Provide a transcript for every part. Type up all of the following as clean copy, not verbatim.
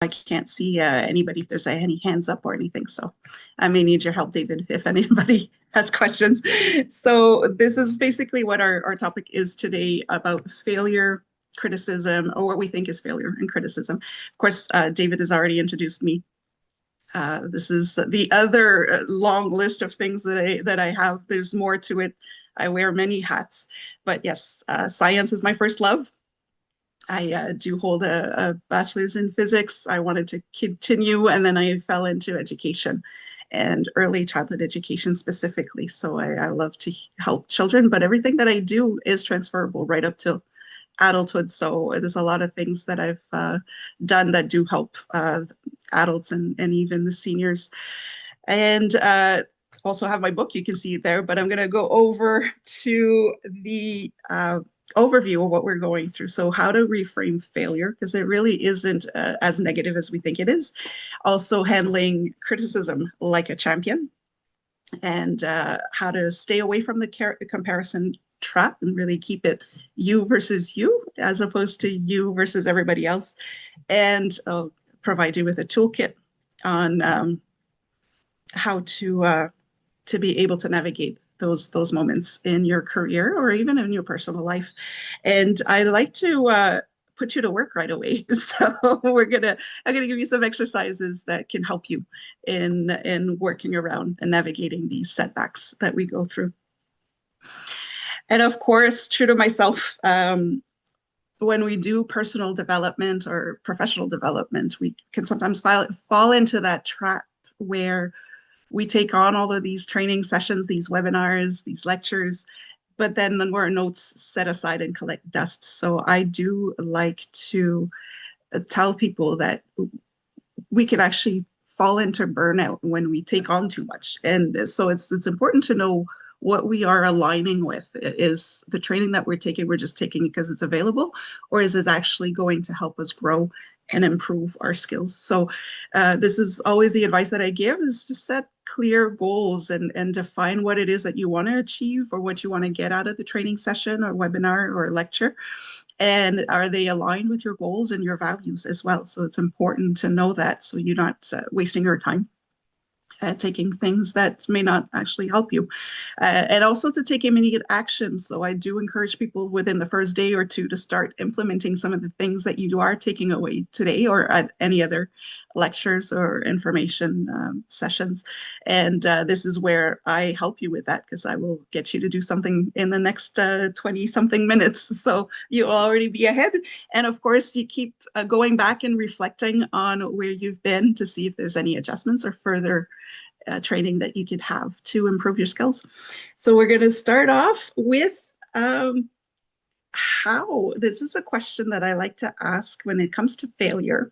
I can't see anybody if there's any hands up or anything. So I may need your help, David, if anybody has questions. So this is basically what our topic is today about failure, criticism, or what we think is failure and criticism. Of course, David has already introduced me. This is the other long list of things that I have. There's more to it. I wear many hats, but yes, science is my first love. I do hold a bachelor's in physics. I wanted to continue, and then I fell into education and early childhood education specifically. So I love to help children, but everything that I do is transferable right up till adulthood. So there's a lot of things that I've done that do help adults and even the seniors. And also have my book, you can see it there, but I'm going to go over to the overview of what we're going through. So how to reframe failure, because it really isn't as negative as we think it is. Also handling criticism like a champion, and how to stay away from the comparison trap and really keep it you versus you as opposed to you versus everybody else. And I'll provide you with a toolkit on how to be able to navigate those moments in your career or even in your personal life. And I'd like to put you to work right away. So I'm gonna give you some exercises that can help you in working around and navigating these setbacks that we go through. And of course, true to myself, when we do personal development or professional development, we can sometimes fall into that trap where we take on all of these training sessions, these webinars, these lectures, but then our notes set aside and collect dust. So I do like to tell people that we can actually fall into burnout when we take on too much. And so it's important to know what we are aligning with. Is the training that we're just taking because it's available, or is it actually going to help us grow and improve our skills? So this is always the advice that I give, is to set clear goals and define what it is that you want to achieve or what you want to get out of the training session or webinar or lecture. And are they aligned with your goals and your values as well? So it's important to know that, so you're not wasting your time taking things that may not actually help you. And also to take immediate action. So I do encourage people within the first day or two to start implementing some of the things that you are taking away today or at any other lectures or information sessions. And this is where I help you with that, because I will get you to do something in the next 20 something minutes. So you'll already be ahead. And of course, you keep going back and reflecting on where you've been to see if there's any adjustments or further training that you could have to improve your skills. So we're going to start off with how. This is a question that I like to ask when it comes to failure.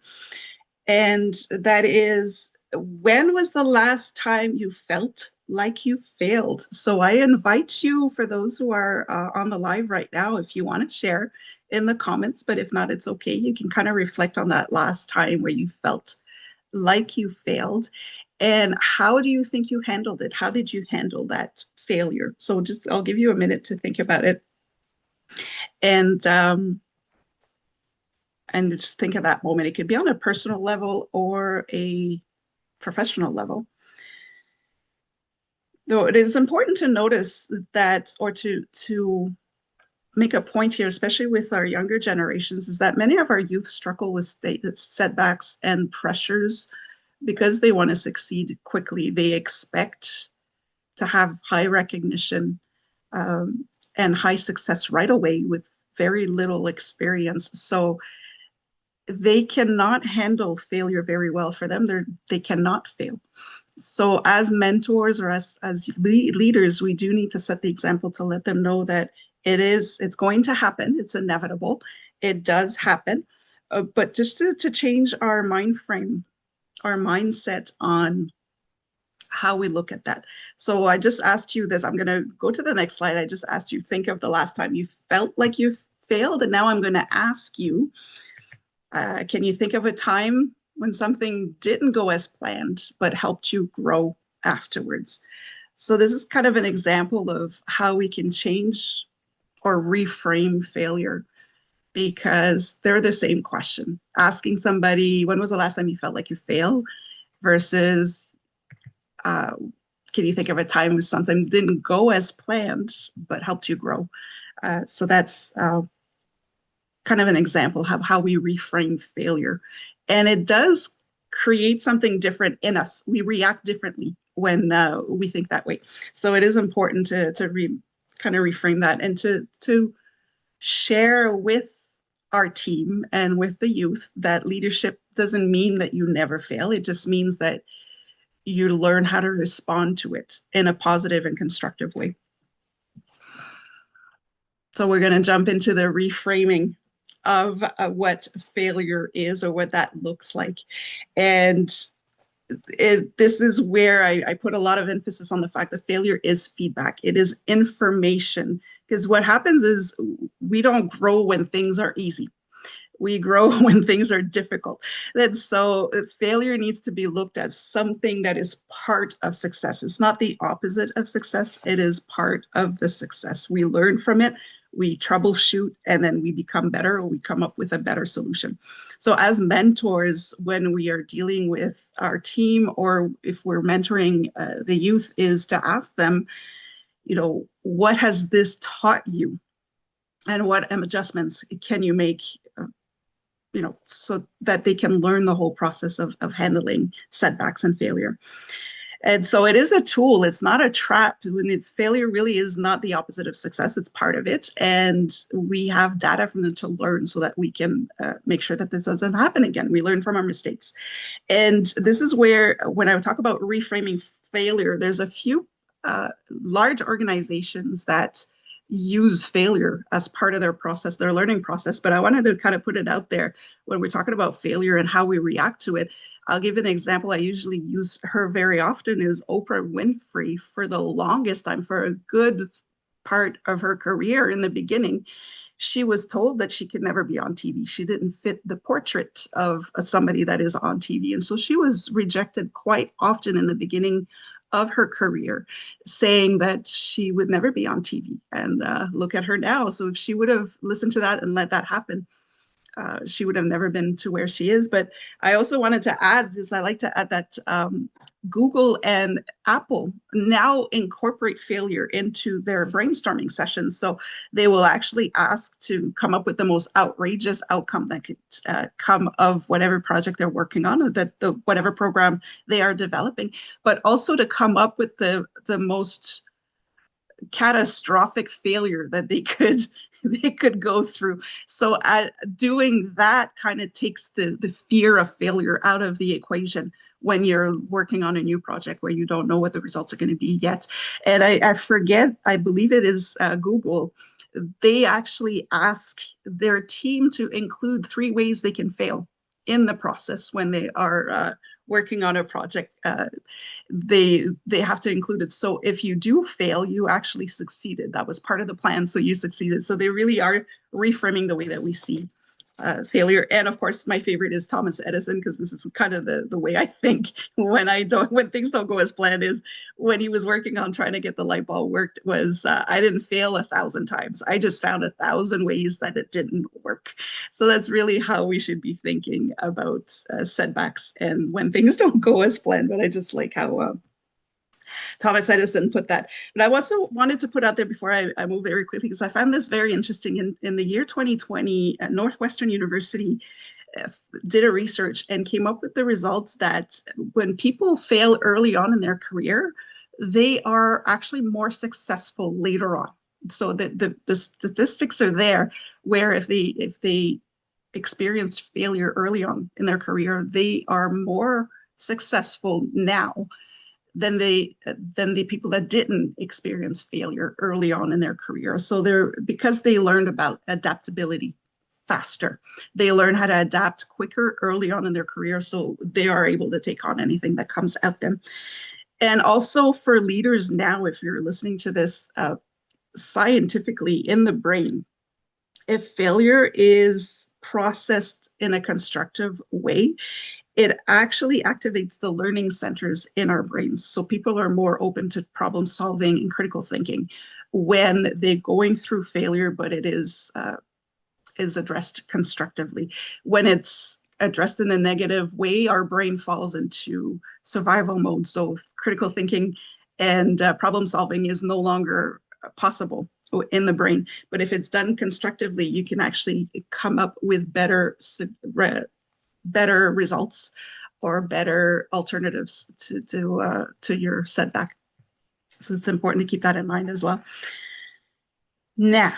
And that is, when was the last time you felt like you failed? So I invite you, for those who are on the live right now, if you want to share in the comments, but if not, it's okay. You can kind of reflect on that last time where you felt like you failed. And how do you think you handled it? How did you handle that failure? So I'll give you a minute to think about it. And just think of that moment. It could be on a personal level or a professional level. Though it is important to notice that, or to make a point here, especially with our younger generations, is that many of our youth struggle with setbacks and pressures because they want to succeed quickly. They expect to have high recognition and high success right away with very little experience. So they cannot handle failure very well. For them, they cannot fail. So as mentors or as leaders, we do need to set the example to let them know that it's going to happen. It's inevitable. It does happen. But just to change our mind frame, our mindset on how we look at that. So I just asked you this. I'm going to go to the next slide. I just asked you, think of the last time you felt like you failed. And now I'm going to ask you, can you think of a time when something didn't go as planned, but helped you grow afterwards? So this is kind of an example of how we can change or reframe failure, because they're the same question. Asking somebody, when was the last time you felt like you failed versus uh, can you think of a time when something didn't go as planned but helped you grow? So that's kind of an example of how we reframe failure. And it does create something different in us. We react differently when we think that way. So it is important to kind of reframe that and to share with our team and with the youth that leadership doesn't mean that you never fail. It just means that you learn how to respond to it in a positive and constructive way. So we're going to jump into the reframing of what failure is or what that looks like. And this is where I put a lot of emphasis on the fact that failure is feedback. It is information. Because what happens is we don't grow when things are easy. We grow when things are difficult. And so failure needs to be looked at something that is part of success. It's not the opposite of success. It is part of the success. We learn from it, we troubleshoot, and then we become better, or we come up with a better solution. So as mentors, when we are dealing with our team, or if we're mentoring the youth, is to ask them, what has this taught you? And what adjustments can you make so that they can learn the whole process of handling setbacks and failure. And so it is a tool. It's not a trap. Failure really is not the opposite of success. It's part of it. And we have data from them to learn so that we can make sure that this doesn't happen again. We learn from our mistakes. And this is where, when I talk about reframing failure, there's a few large organizations that use failure as part of their process, their learning process. But I wanted to kind of put it out there when we're talking about failure and how we react to it. I'll give an example. I usually use her very often is Oprah Winfrey. For the longest time, for a good part of her career in the beginning, she was told that she could never be on TV. She didn't fit the portrait of somebody that is on TV. And so she was rejected quite often in the beginning of her career, saying that she would never be on TV. And look at her now. So if she would have listened to that and let that happen, she would have never been to where she is. But I also wanted to add this. I like to add that Google and Apple now incorporate failure into their brainstorming sessions. So they will actually ask to come up with the most outrageous outcome that could come of whatever project they're working on, or whatever program they are developing, but also to come up with the most catastrophic failure that they could go through. So doing that kind of takes the fear of failure out of the equation when you're working on a new project where you don't know what the results are going to be yet. And I forget, I believe it is Google, they actually ask their team to include 3 ways they can fail in the process when they are working on a project. They have to include it. So if you do fail, you actually succeeded. That was part of the plan, so you succeeded. So they really are reframing the way that we see failure. And of course, my favorite is Thomas Edison, because this is kind of the way I think when things don't go as planned. Is when he was working on trying to get the light bulb worked, was I didn't fail 1,000 times. I just found 1,000 ways that it didn't work. So that's really how we should be thinking about setbacks and when things don't go as planned. But I just like how Thomas Edison put that. But I also wanted to put out there before I move very quickly, because I found this very interesting. In the year 2020, Northwestern University did a research and came up with the results that when people fail early on in their career, they are actually more successful later on. So the statistics are there, where if they experienced failure early on in their career, they are more successful now than the people that didn't experience failure early on in their career. So because they learned about adaptability faster, they learn how to adapt quicker early on in their career, so they are able to take on anything that comes at them. And also for leaders now, if you're listening to this, scientifically in the brain, if failure is processed in a constructive way, it actually activates the learning centers in our brains. So people are more open to problem solving and critical thinking when they're going through failure, but it is is addressed constructively. When it's addressed in a negative way, our brain falls into survival mode. So critical thinking and problem solving is no longer possible in the brain. But if it's done constructively, you can actually come up with better results or better alternatives to your setback. So it's important to keep that in mind as well. Now,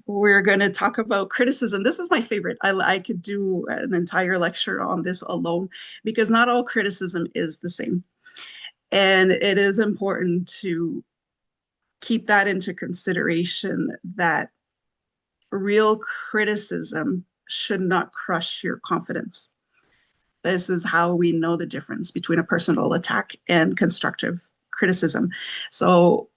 we're going to talk about criticism. This is my favorite. I could do an entire lecture on this alone because not all criticism is the same. And it is important to keep that into consideration, that real criticism should not crush your confidence. This is how we know the difference between a personal attack and constructive criticism. So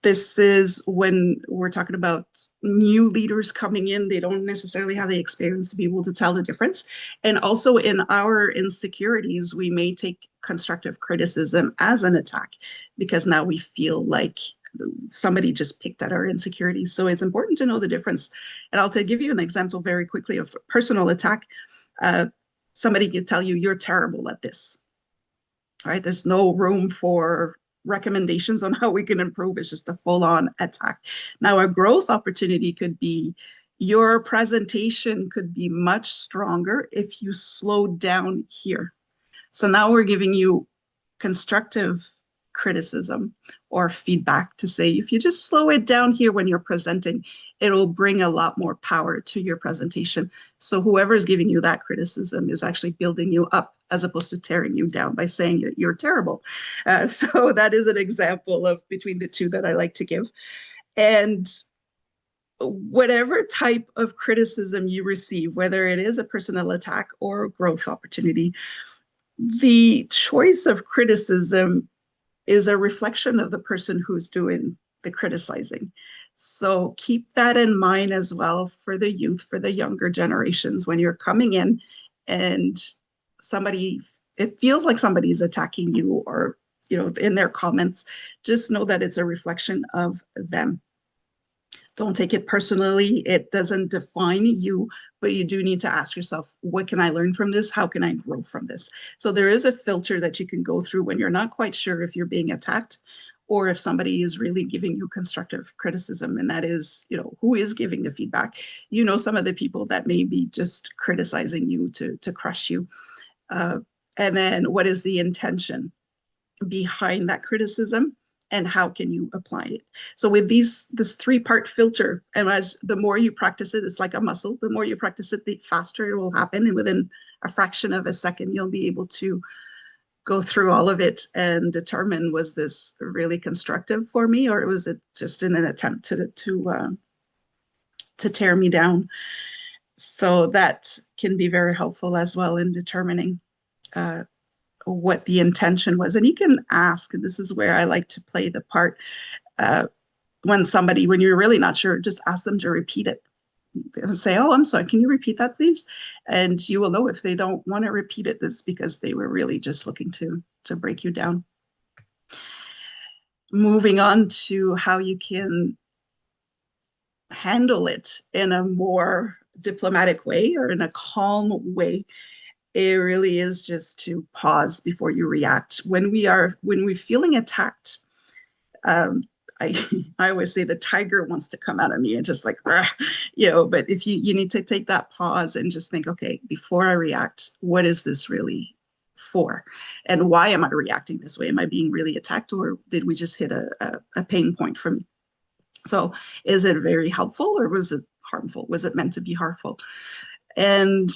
this is when we're talking about new leaders coming in. They don't necessarily have the experience to be able to tell the difference. And also in our insecurities, we may take constructive criticism as an attack because now we feel like somebody just picked at our insecurities. So it's important to know the difference. And I'll give you an example very quickly of personal attack. Somebody could tell you, you're terrible at this. All right, there's no room for recommendations on how we can improve. It's just a full-on attack. Now, a growth opportunity could be, your presentation could be much stronger if you slow down here. So now we're giving you constructive criticism or feedback to say, if you just slow it down here when you're presenting, it'll bring a lot more power to your presentation. So whoever's giving you that criticism is actually building you up as opposed to tearing you down by saying that you're terrible. So that is an example of between the two that I like to give. And whatever type of criticism you receive, whether it is a personal attack or a growth opportunity, the choice of criticism is a reflection of the person who's doing the criticizing. So keep that in mind as well for the youth, for the younger generations. When you're coming in and it feels like somebody's attacking you or, in their comments, just know that it's a reflection of them. Don't take it personally. It doesn't define you, but you do need to ask yourself, what can I learn from this? How can I grow from this? So there is a filter that you can go through when you're not quite sure if you're being attacked or if somebody is really giving you constructive criticism. And that is, who is giving the feedback? Some of the people that may be just criticizing you to crush you. And then what is the intention behind that criticism? And how can you apply it? So with this 3-part filter, and as the more you practice it, it's like a muscle. The more you practice it, the faster it will happen. And within a fraction of a second, you'll be able to go through all of it and determine, was this really constructive for me, or was it just in an attempt to tear me down? So that can be very helpful as well in determining what the intention was. And you can ask, and this is where I like to play the part, when you're really not sure, just ask them to repeat it. Say, oh, I'm sorry, can you repeat that, please? And you will know if they don't want to repeat it, it's because they were really just looking to break you down. Moving on to how you can handle it in a more diplomatic way or in a calm way. It really is just to pause before you react. When we're feeling attacked, I always say the tiger wants to come out of me and just like, but if you need to take that pause and just think, okay, before I react, what is this really for? And why am I reacting this way? Am I being really attacked, or did we just hit a pain point for me? So is it very helpful, or was it harmful? Was it meant to be harmful? And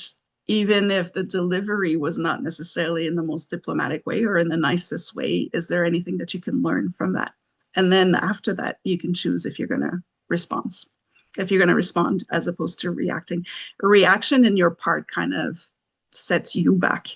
even if the delivery was not necessarily in the most diplomatic way or in the nicest way, is there anything that you can learn from that? And then after that, you can choose if you're going to respond as opposed to reacting. A reaction in your part kind of sets you back.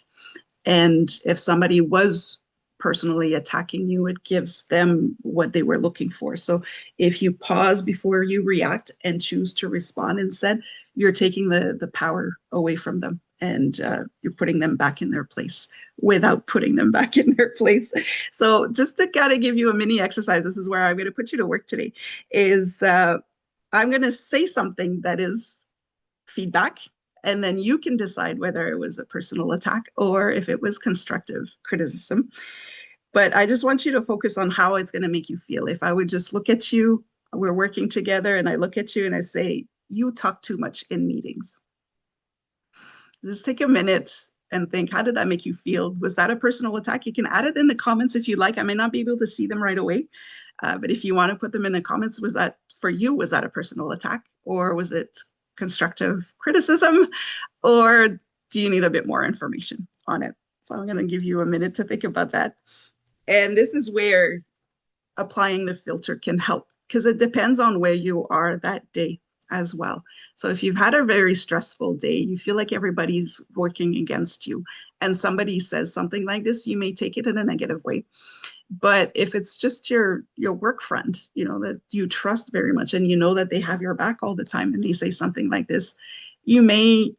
And if somebody was personally attacking you, it gives them what they were looking for. So if you pause before you react and choose to respond instead, you're taking the power away from them, and you're putting them back in their place without putting them back in their place. So just to kind of give you a mini exercise, this is where I'm going to put you to work today, is I'm going to say something that is feedback, and then you can decide whether it was a personal attack or if it was constructive criticism. But I just want you to focus on how it's going to make you feel. If I would just look at you, we're working together, and I look at you and I say, you talk too much in meetings. Just take a minute and think, how did that make you feel? Was that a personal attack? You can add it in the comments if you like. I may not be able to see them right away, but if you want to put them in the comments, was that for you? Was that a personal attack, or was it constructive criticism, or do you need a bit more information on it? So I'm going to give you a minute to think about that. And this is where applying the filter can help, because it depends on where you are that day as well. So if you've had a very stressful day, you feel like everybody's working against you, and somebody says something like this, you may take it in a negative way. But if it's just your work friend, you know, that you trust very much, and you know that they have your back all the time, and they say something like this, you may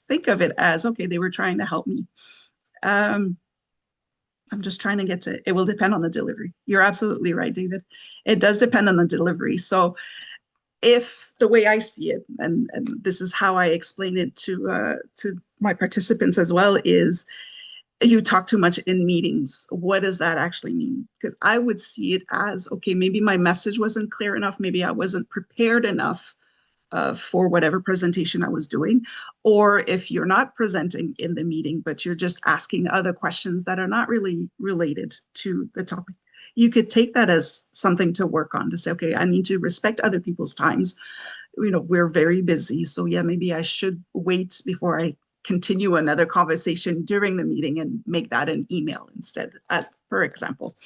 think of it as, okay, they were trying to help me. I'm just trying to get to, it will depend on the delivery. You're absolutely right, David. It does depend on the delivery. So if the way I see it, and this is how I explain it to my participants as well, is you talk too much in meetings. What does that actually mean? Because I would see it as, okay, maybe my message wasn't clear enough. Maybe I wasn't prepared enough for whatever presentation I was doing. Or if you're not presenting in the meeting, but you're just asking other questions that are not really related to the topic, you could take that as something to work on, to say, okay, I need to respect other people's times. You know, we're very busy. So yeah, maybe I should wait before I continue another conversation during the meeting and make that an email instead, for example.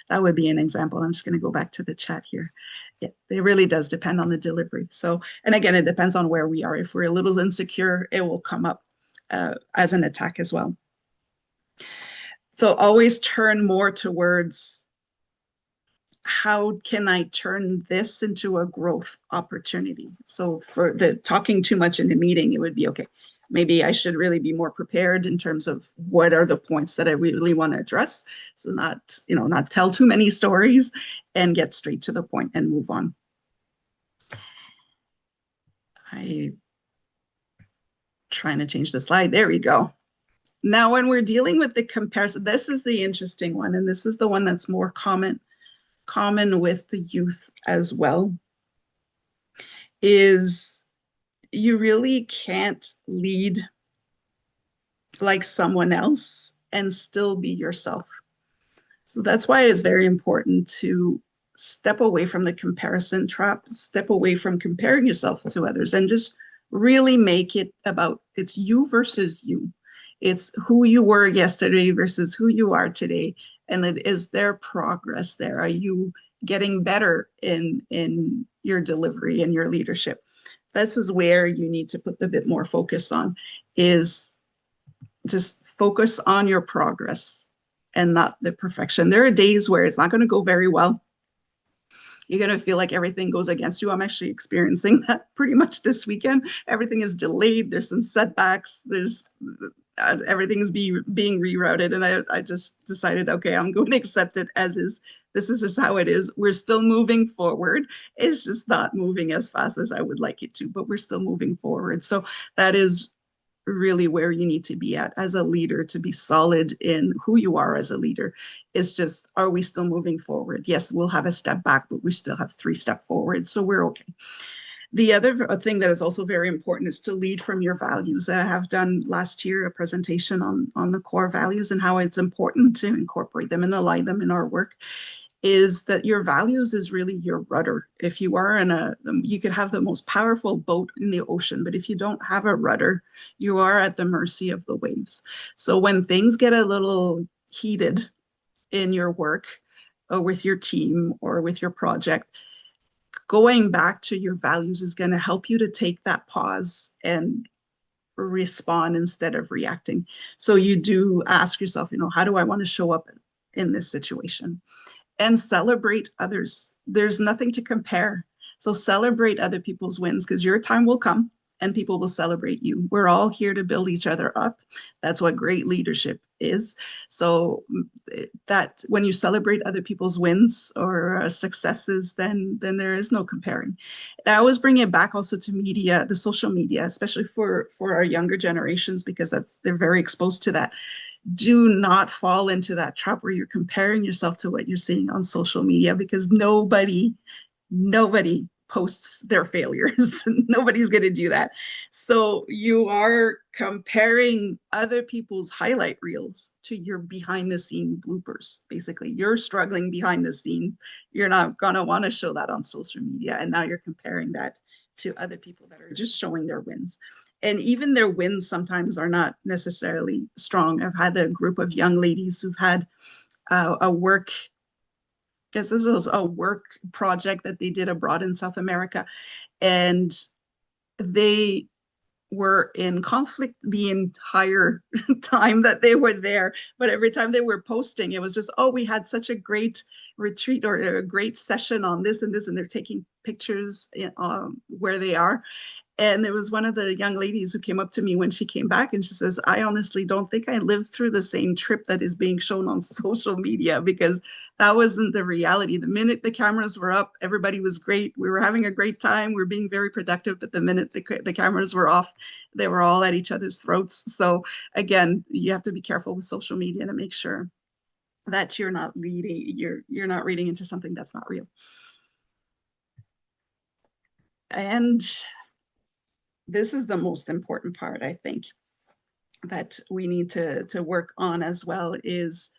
That would be an example. I'm just going to go back to the chat here. It really does depend on the delivery. So, and again, it depends on where we are. If we're a little insecure, it will come up as an attack as well. So always turn more towards, how can I turn this into a growth opportunity? So for the talking too much in a meeting, it would be, okay, maybe I should really be more prepared in terms of what are the points that I really want to address. So not, you know, not tell too many stories, and get straight to the point and move on. I'm trying to change the slide. There we go. Now, when we're dealing with the comparison, this is the interesting one, and this is the one that's more common with the youth as well, is you really can't lead like someone else and still be yourself. So that's why it's very important to step away from the comparison trap, step away from comparing yourself to others, and just really make it about, it's you versus you. It's who you were yesterday versus who you are today. And it is there progress there? Are you getting better in your delivery and your leadership? This is where you need to put a bit more focus on, is just focus on your progress and not the perfection. There are days where it's not going to go very well. You're going to feel like everything goes against you. I'm actually experiencing that pretty much this weekend. Everything is delayed. There's some setbacks. There's everything is being rerouted. And I just decided, okay, I'm going to accept it as is. This is just how it is. We're still moving forward. It's just not moving as fast as I would like it to, but we're still moving forward. So that is really where you need to be at as a leader, to be solid in who you are as a leader. It's just, are we still moving forward? Yes, we'll have a step back, but we still have 3 steps forward. So we're okay. The other thing that is also very important is to lead from your values. I have done last year a presentation on the core values and how it's important to incorporate them and align them in our work. Is that your values is really your rudder. If you are you could have the most powerful boat in the ocean, but if you don't have a rudder, you are at the mercy of the waves. So when things get a little heated in your work or with your team or with your project, going back to your values is going to help you to take that pause and respond instead of reacting. So you do ask yourself, how do I want to show up in this situation? And celebrate others. There's nothing to compare. So celebrate other people's wins, because your time will come and people will celebrate you. We're all here to build each other up. That's what great leadership is. So that when you celebrate other people's wins or successes, then there is no comparing. And I always bring it back also to media, the social media, especially for our younger generations, because they're very exposed to that. Do not fall into that trap where you're comparing yourself to what you're seeing on social media, because nobody posts their failures. Nobody's going to do that. So you are comparing other people's highlight reels to your behind the scene bloopers. Basically, you're struggling behind the scenes. You're not going to want to show that on social media. And now you're comparing that to other people that are just showing their wins. And even their wins sometimes are not necessarily strong. I've had a group of young ladies who've had a work because this was a work project that they did abroad in South America. And they were in conflict the entire time that they were there. But every time they were posting, it was just, oh, we had such a great retreat or a great session on this and this. And they're taking pictures where they are. And there was one of the young ladies who came up to me when she came back and she says, I honestly don't think I lived through the same trip that is being shown on social media, because that wasn't the reality. The minute the cameras were up, everybody was great. We were having a great time. We were being very productive. But the minute the cameras were off, they were all at each other's throats. So again, you have to be careful with social media to make sure that you're not reading into something that's not real. And this is the most important part, I think, that we need to work on as well, is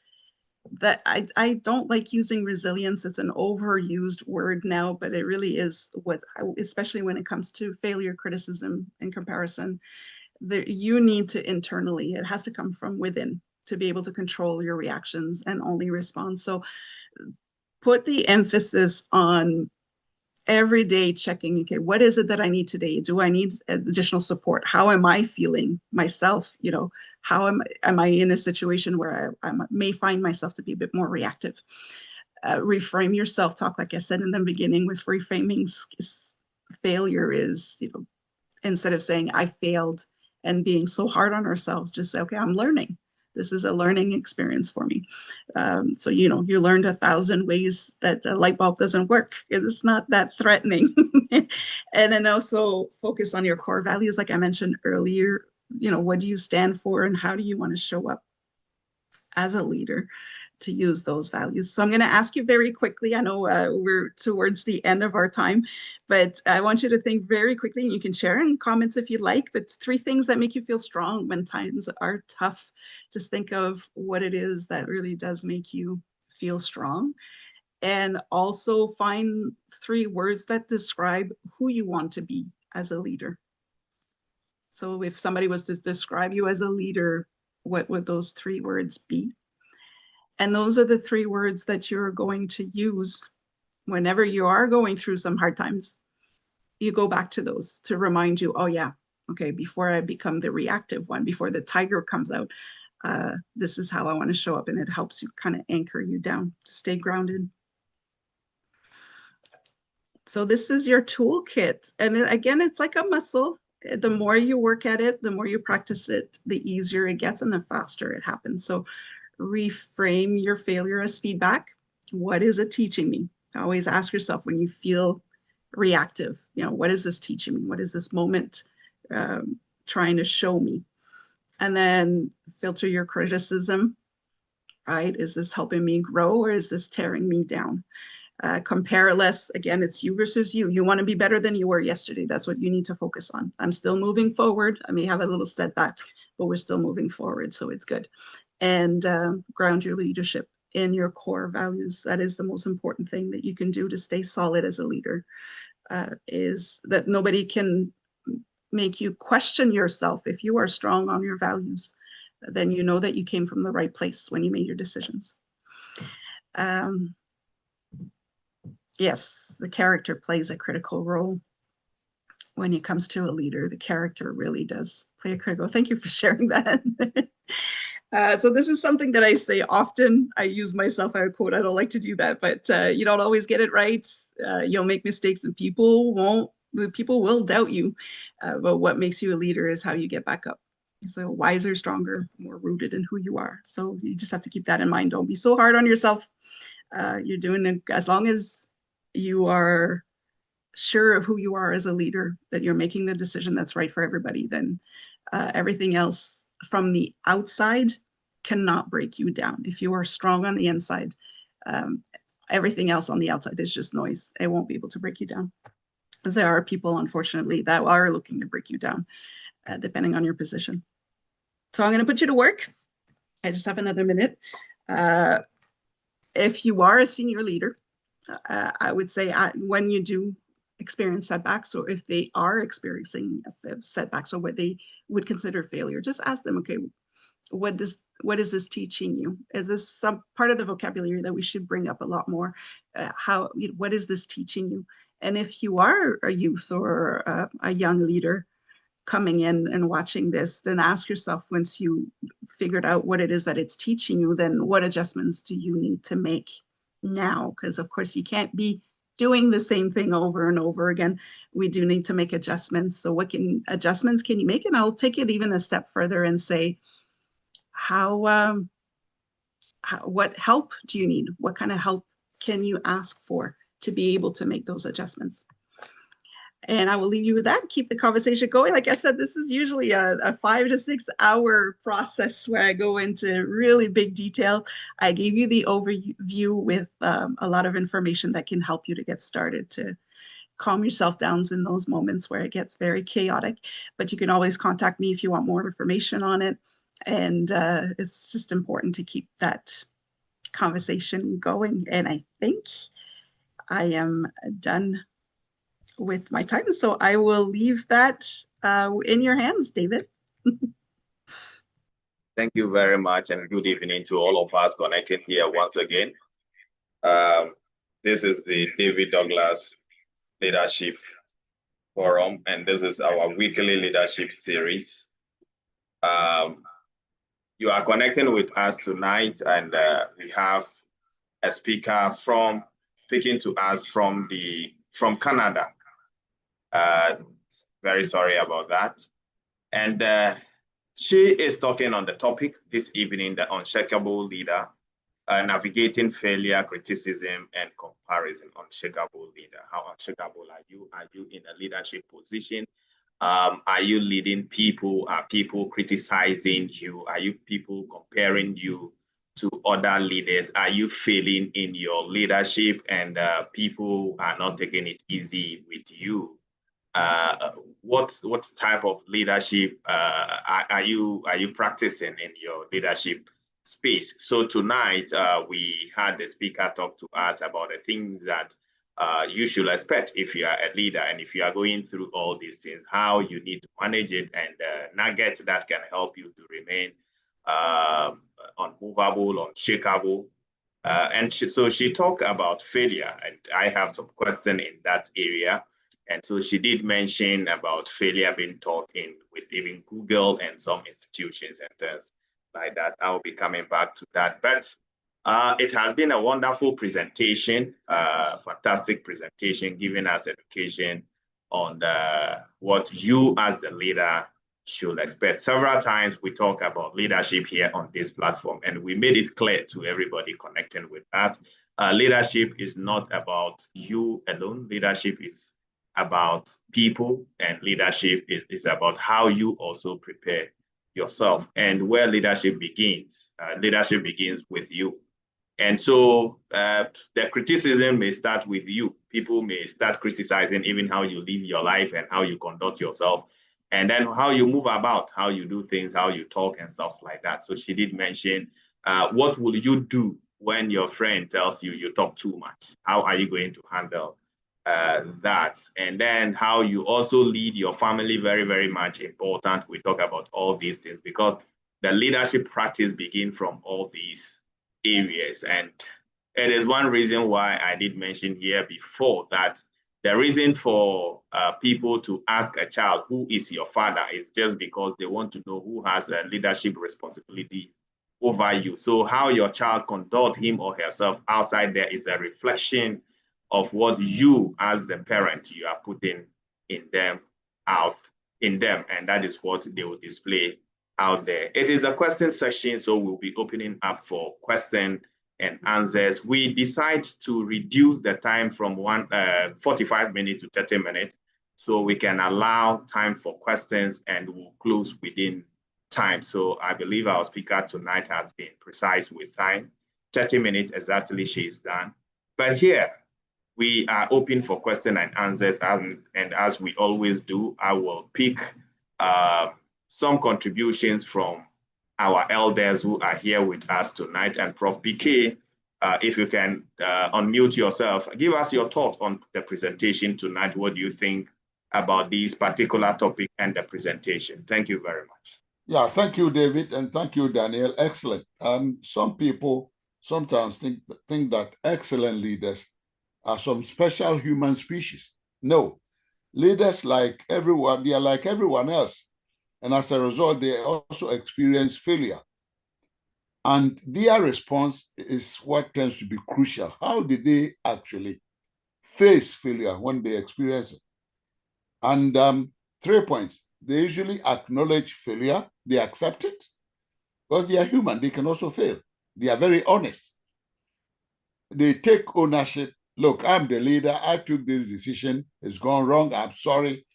that I don't like using resilience. It's an overused word now, but it really is what, especially when it comes to failure, criticism, and comparison, that you need to internally, it has to come from within to be able to control your reactions and only respond. So put the emphasis on every day checking, okay, what is it that I need today? Do I need additional support? How am I feeling myself? How am I in a situation where I may find myself to be a bit more reactive? Reframe your self-talk, like I said in the beginning, with reframing. Failure is, instead of saying I failed and being so hard on ourselves, just say, okay, I'm learning. This is a learning experience for me. So, you learned 1,000 ways that a light bulb doesn't work. It's not that threatening. And then also focus on your core values. Like I mentioned earlier, what do you stand for and how do you want to show up as a leader to use those values? So I'm going to ask you very quickly. I know we're towards the end of our time, but I want you to think very quickly, and you can share in comments if you like, but 3 things that make you feel strong when times are tough. Just think of what it is that really does make you feel strong. And also find 3 words that describe who you want to be as a leader. So if somebody was to describe you as a leader, what would those 3 words be? And those are the 3 words that you're going to use whenever you are going through some hard times. You go back to those to remind you, oh yeah, okay, before I become the reactive one, before the tiger comes out, this is how I want to show up. And it helps you kind of anchor you down, stay grounded. So this is your toolkit. And again, it's like a muscle. The more you work at it, the more you practice it, the easier it gets and the faster it happens. So reframe your failure as feedback. What is it teaching me? Always ask yourself when you feel reactive, what is this teaching me? What is this moment trying to show me? And then filter your criticism, right? Is this helping me grow or is this tearing me down? Compare less. Again, it's you versus you. You want to be better than you were yesterday. That's what you need to focus on. I'm still moving forward. I may have a little setback, but we're still moving forward. So it's good. And ground your leadership in your core values. That is the most important thing that you can do to stay solid as a leader, is that nobody can make you question yourself. If you are strong on your values, then you know that you came from the right place when you made your decisions. Yes, the character plays a critical role when it comes to a leader. The character really does play a critical. Thank you for sharing that. So this is something that I say often. I use myself as a quote. I don't like to do that, but you don't always get it right. You'll make mistakes and people won't The people will doubt you, but what makes you a leader is how you get back up. So wiser, stronger, more rooted in who you are. So you just have to keep that in mind. Don't be so hard on yourself. You're doing it as long as you are sure of who you are as a leader, that you're making the decision that's right for everybody, then everything else from the outside cannot break you down. If you are strong on the inside, um, everything else on the outside is just noise. It won't be able to break you down. There are people, unfortunately, that are looking to break you down, depending on your position. So I'm going to put you to work. I just have another minute. If you are a senior leader, I would say when you do experience setbacks, or if they are experiencing setbacks or what they would consider failure, just ask them, okay, what is this teaching you? Is this some part of the vocabulary that we should bring up a lot more? What is this teaching you? And if you are a youth or a young leader coming in and watching this, then ask yourself, once you figured out what it is that it's teaching you, then what adjustments do you need to make now? Because of course you can't be doing the same thing over and over again. We do need to make adjustments. So what adjustments can you make? And I'll take it even a step further and say, what help do you need? What kind of help can you ask for to be able to make those adjustments? And I will leave you with that. Keep the conversation going. Like I said, this is usually a 5 to 6 hour process where I go into really big detail. I gave you the overview with a lot of information that can help you to get started, to calm yourself down in those moments where it gets very chaotic. But you can always contact me if you want more information on it. And it's just important to keep that conversation going. And I think I am done with my time. So I will leave that in your hands, David. Thank you very much, and good evening to all of us connected here once again. This is the David Ddouglas Leadership Forum, and this is our weekly leadership series. You are connecting with us tonight, and we have a speaker speaking to us from Canada. Very sorry about that. And she is talking on the topic this evening, the unshakable leader, navigating failure, criticism, and comparison. Unshakable leader. How unshakable are you? Are you in a leadership position? Are you leading people? Are people criticizing you? Are you people comparing you to other leaders? Are you failing in your leadership and people are not taking it easy with you? What type of leadership are you practicing in your leadership space? So tonight we had the speaker talk to us about the things that you should expect if you are a leader, and if you are going through all these things, how you need to manage it, and nuggets that can help you to remain unmovable, unshakable. And so she talked about failure, and I have some question in that area. And so she did mention about failure being taught with even Google and some institutions and things like that. I'll be coming back to that. But it has been a wonderful presentation, fantastic presentation, giving us education on what you as the leader should expect. Several times we talk about leadership here on this platform, and we made it clear to everybody connecting with us. Leadership is not about you alone. Leadership is about people, and leadership is about how you also prepare yourself. And where leadership begins with you. And so the criticism may start with you. People may start criticizing even how you live your life and how you conduct yourself, and then how you move about, how you do things, how you talk and stuff like that. So she did mention, what will you do when your friend tells you you talk too much? How are you going to handle that? And then how you also lead your family, very, very much important. We talk about all these things because the leadership practice begins from all these areas. And it is one reason why I did mention here before that the reason for people to ask a child, who is your father, is just because they want to know who has a leadership responsibility over you. So how your child conduct him or herself outside there is a reflection of what you as the parent you are putting in them and that is what they will display out there. It is a question session, so we'll be opening up for question and answers. We decide to reduce the time from 45 minutes to 30 minutes, so we can allow time for questions and we'll close within time. So I believe our speaker tonight has been precise with time. 30 minutes exactly, she's done. But here, we are open for question and answers, and as we always do, I will pick some contributions from our elders who are here with us tonight. And Prof. PK, if you can unmute yourself, give us your thought on the presentation tonight. What do you think about this particular topic and the presentation? Thank you very much. Yeah, thank you, David, and thank you, Daniel. Excellent. Some people sometimes think that excellent leaders are some special human species. No, leaders like everyone, they are like everyone else. And as a result, they also experience failure. And their response is what tends to be crucial. How did they actually face failure when they experience it? And 3 points. They usually acknowledge failure, they accept it, because they are human, they can also fail. They are very honest. They take ownership. Look, I'm the leader, I took this decision, it's gone wrong, I'm sorry.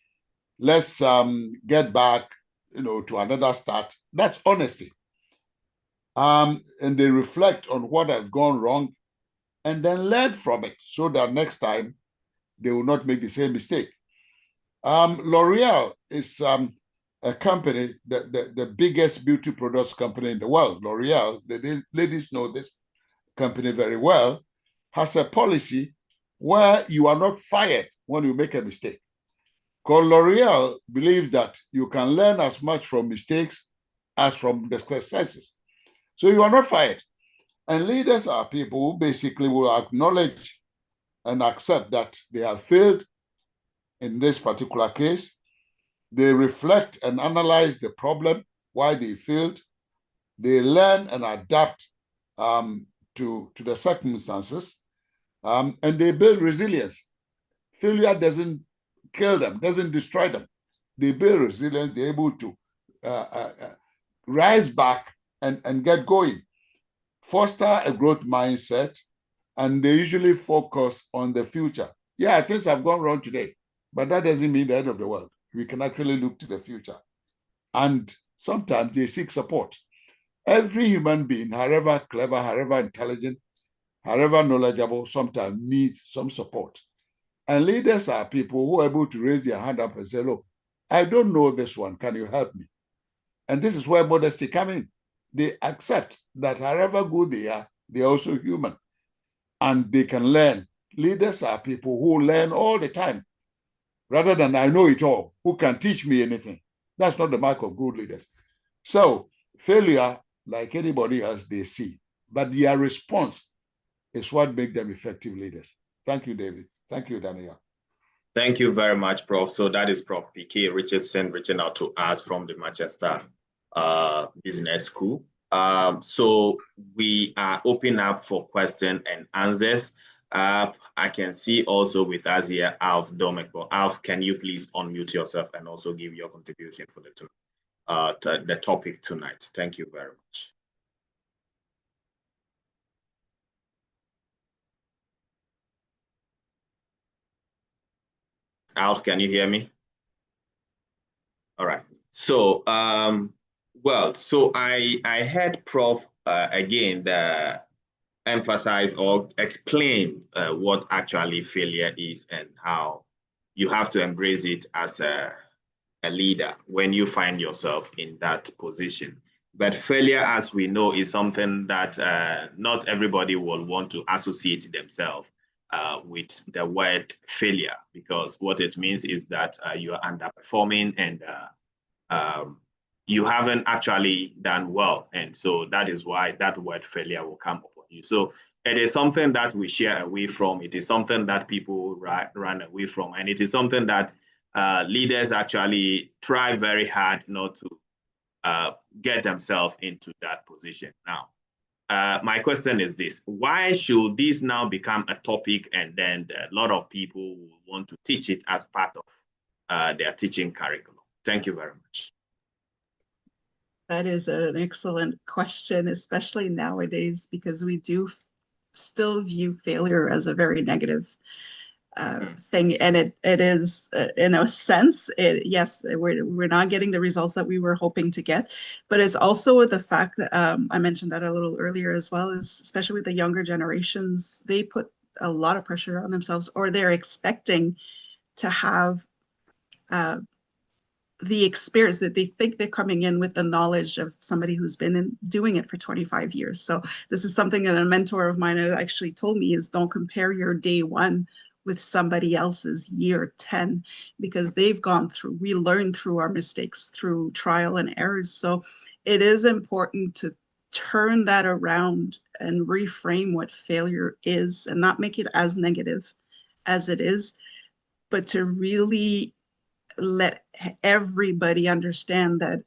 Let's get back, to another start. That's honesty. And they reflect on what has gone wrong and then learn from it so that next time they will not make the same mistake. L'Oreal is a company, the biggest beauty products company in the world. L'Oreal, the ladies know this company very well, has a policy where you are not fired when you make a mistake. Because L'Oreal believes that you can learn as much from mistakes as from the successes. So you are not fired. And leaders are people who basically will acknowledge and accept that they have failed in this particular case. They reflect and analyze the problem, why they failed. They learn and adapt to the circumstances, and they build resilience. Failure doesn't kill them, doesn't destroy them. They build resilience, they're able to rise back and get going, foster a growth mindset, and they usually focus on the future. Yeah, things have gone wrong today, but that doesn't mean the end of the world. We can actually look to the future. And sometimes they seek support. Every human being, however clever, however intelligent, however knowledgeable, sometimes needs some support. And leaders are people who are able to raise their hand up and say, look, I don't know this one, can you help me? And this is where modesty comes in. They accept that however good they are also human, and they can learn. Leaders are people who learn all the time, rather than I know it all, who can teach me anything. That's not the mark of good leaders. So failure, like anybody else, they see, but their response is what makes them effective leaders. Thank you, David. Thank you, Daniel. Thank you very much, Prof. So that is Prof. PK Richardson reaching out to us from the Manchester Business School. So we are open up for question and answers. I can see also with us here, Alf Domek. Alf, can you please unmute yourself and also give your contribution for the topic tonight? Thank you very much. Alf, can you hear me? All right. So, so I heard Prof again emphasize or explain what actually failure is and how you have to embrace it as a leader when you find yourself in that position. But failure, as we know, is something that not everybody will want to associate themselves with the word failure, because what it means is that you are underperforming and you haven't actually done well. And so that is why that word failure will come upon you. So it is something that we shy away from. It is something that people run away from. And it is something that leaders actually try very hard not to get themselves into that position. Now, my question is this: why should this now become a topic and then a lot of people will want to teach it as part of their teaching curriculum? Thank you very much. That is an excellent question, especially nowadays, because we do still view failure as a very negative thing, and it is in a sense, yes, we're not getting the results that we were hoping to get, but it's also the fact that I mentioned that a little earlier as well, is especially with the younger generations, they put a lot of pressure on themselves, or they're expecting to have the experience, that they think they're coming in with the knowledge of somebody who's been doing it for 25 years. So this is something that a mentor of mine actually told me, is don't compare your day one with somebody else's year 10, because they've gone through, we learn through our mistakes, through trial and errors. So it is important to turn that around and reframe what failure is, and not make it as negative as it is, but to really let everybody understand that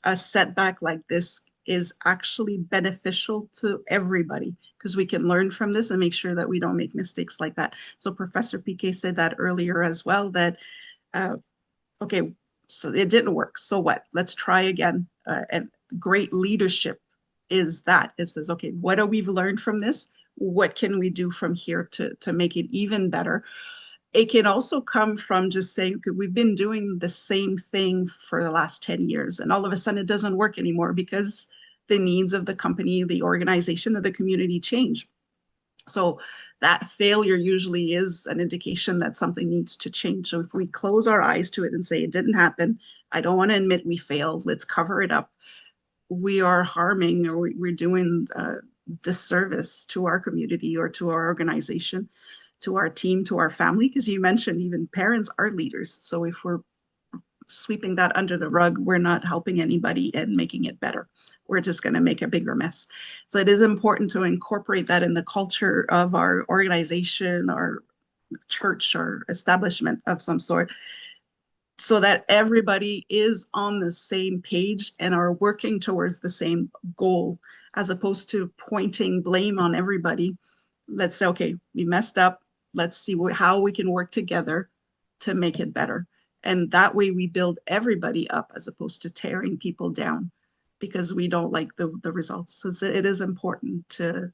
a setback like this is actually beneficial to everybody, because we can learn from this and make sure that we don't make mistakes like that. So Professor PK said that earlier as well, that okay, so it didn't work, so what, let's try again. And great leadership is that it says, okay, what do we've learned from this, what can we do from here to make it even better. It can also come from just saying, okay, we've been doing the same thing for the last 10 years, and all of a sudden it doesn't work anymore because the needs of the company, the organization, of the community change. So that failure usually is an indication that something needs to change. So if we close our eyes to it and say, it didn't happen, I don't want to admit we failed, let's cover it up, we are harming, or we're doing a disservice to our community, or to our organization, to our team, to our family, because you mentioned even parents are leaders. So if we're sweeping that under the rug, we're not helping anybody and making it better. We're just going to make a bigger mess. So it is important to incorporate that in the culture of our organization, our church, or establishment of some sort, so that everybody is on the same page and are working towards the same goal, as opposed to pointing blame on everybody. Let's say, okay, we messed up, let's see how we can work together to make it better. And that way we build everybody up, as opposed to tearing people down because we don't like the results. So it is important to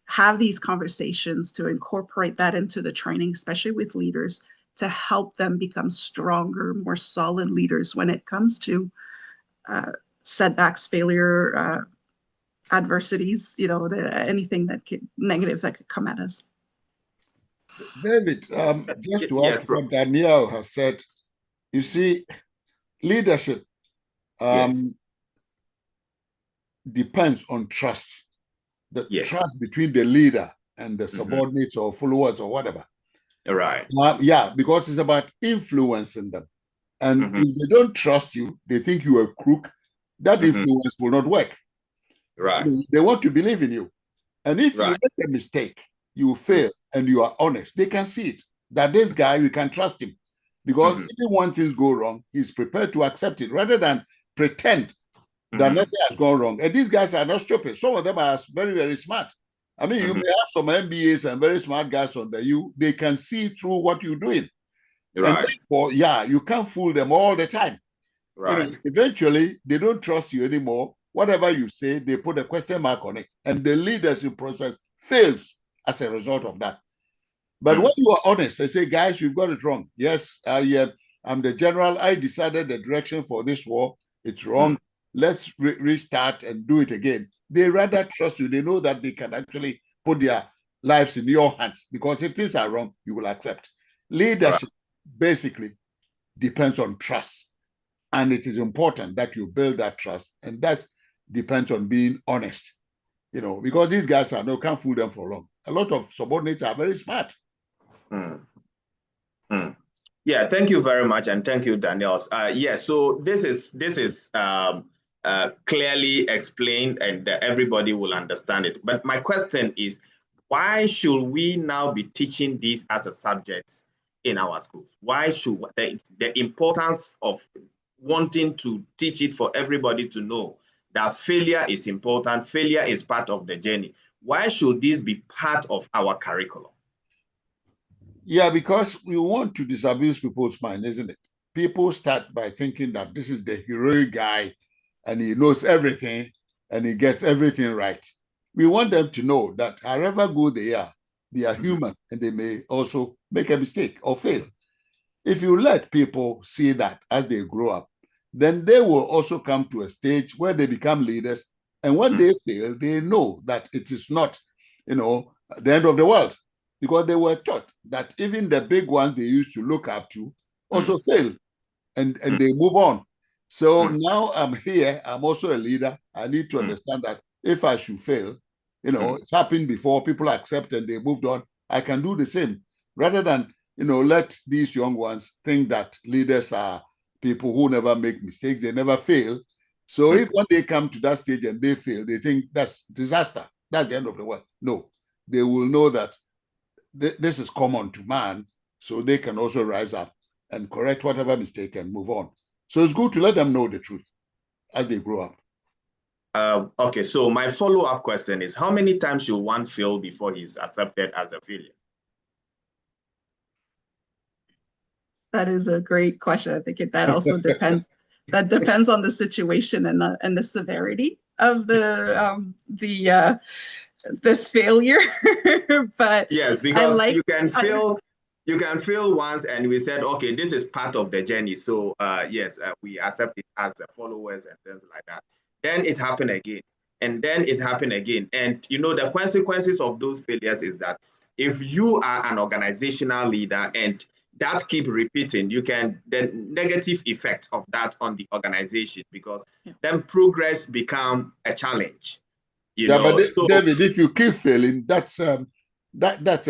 have these conversations, to incorporate that into the training, especially with leaders, to help them become stronger, more solid leaders when it comes to setbacks, failure, adversities, anything that negative that could come at us. David, just to add Yes, to what Danielle has said, you see, leadership depends on trust. The trust between the leader and the subordinates or followers or whatever. Right. Yeah, because it's about influencing them. And if they don't trust you, they think you are a crook, that influence will not work. Right. They want to believe in you. And if you make a mistake, you fail, and you are honest, they can see it, that this guy, we can trust him. Because even when things go wrong, he's prepared to accept it rather than pretend that nothing has gone wrong. And these guys are not stupid. Some of them are very, very smart. I mean, you may have some MBAs and very smart guys under you. They can see through what you're doing. Right. And therefore, you can't fool them all the time. Right. Eventually, they don't trust you anymore. Whatever you say, they put a question mark on it. And the leadership process fails as a result of that. But when you are honest and say, guys, we've got it wrong. Yes, I'm the general. I decided the direction for this war. It's wrong. Let's restart and do it again. They rather trust you. They know that they can actually put their lives in your hands, because if things are wrong, you will accept. Leadership basically depends on trust. And it is important that you build that trust. And that depends on being honest, because these guys can't fool them for long. A lot of subordinates are very smart. Yeah, thank you very much, and thank you, Danielle. So this is clearly explained, and everybody will understand it. But my question is, why should we now be teaching this as a subject in our schools? Why should the importance of wanting to teach it for everybody to know that failure is important, failure is part of the journey? Why should this be part of our curriculum? Yeah, because we want to disabuse people's mind, isn't it? people start by thinking that this is the heroic guy and he knows everything and he gets everything right. We want them to know that however good they are human and they may also make a mistake or fail. If you let people see that as they grow up, then they will also come to a stage where they become leaders. And when they fail, they know that it is not, the end of the world, because they were taught that even the big ones they used to look up to also fail and they move on. So now I'm here, I'm also a leader. I need to understand that if I should fail, it's happened before, people accept and they moved on. I can do the same rather than, let these young ones think that leaders are people who never make mistakes, they never fail. So if when they come to that stage and they fail, they think that's disaster, that's the end of the world. No, they will know that this is common to man, so they can also rise up and correct whatever mistake and move on. So it's good to let them know the truth as they grow up. Okay, so my follow-up question is, how many times should one fail before he's accepted as a failure? That is a great question. I think that also depends. That depends on the situation and the severity of the failure. But yes, because you can fail once, and we said, okay, this is part of the journey. So yes, we accept it as the followers and things like that. Then it happened again, and then it happened again. And the consequences of those failures is that if you are an organizational leader and that keep repeating, the negative effect of that on the organization, because then progress become a challenge. David, if you keep failing, that's a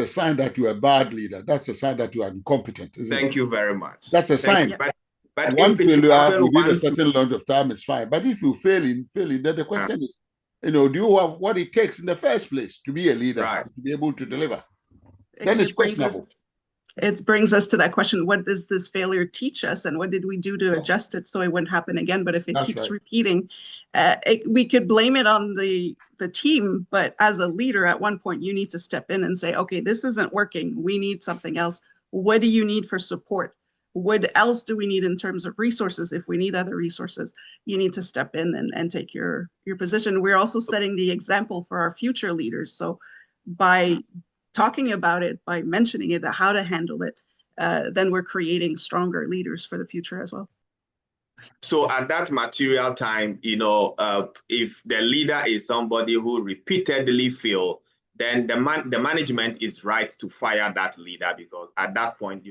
sign that you're a bad leader. That's a sign that you are incompetent. Thank you very much. That's a sign. But one failure within a certain length of time is fine. But if you failing, then the question is, do you have what it takes in the first place to be a leader, to be able to deliver? Then it's questionable. It brings us to that question: what does this failure teach us, and what did we do to adjust it so it wouldn't happen again? But if it keeps repeating, we could blame it on the team. But as a leader, at one point, you need to step in and say, "Okay, this isn't working. We need something else. What do you need for support? What else do we need in terms of resources? If we need other resources, you need to step in and take your position." We're also setting the example for our future leaders. So by talking about it, by mentioning it, how to handle it, then we're creating stronger leaders for the future as well. So at that material time, if the leader is somebody who repeatedly fail, then the management is right to fire that leader, because at that point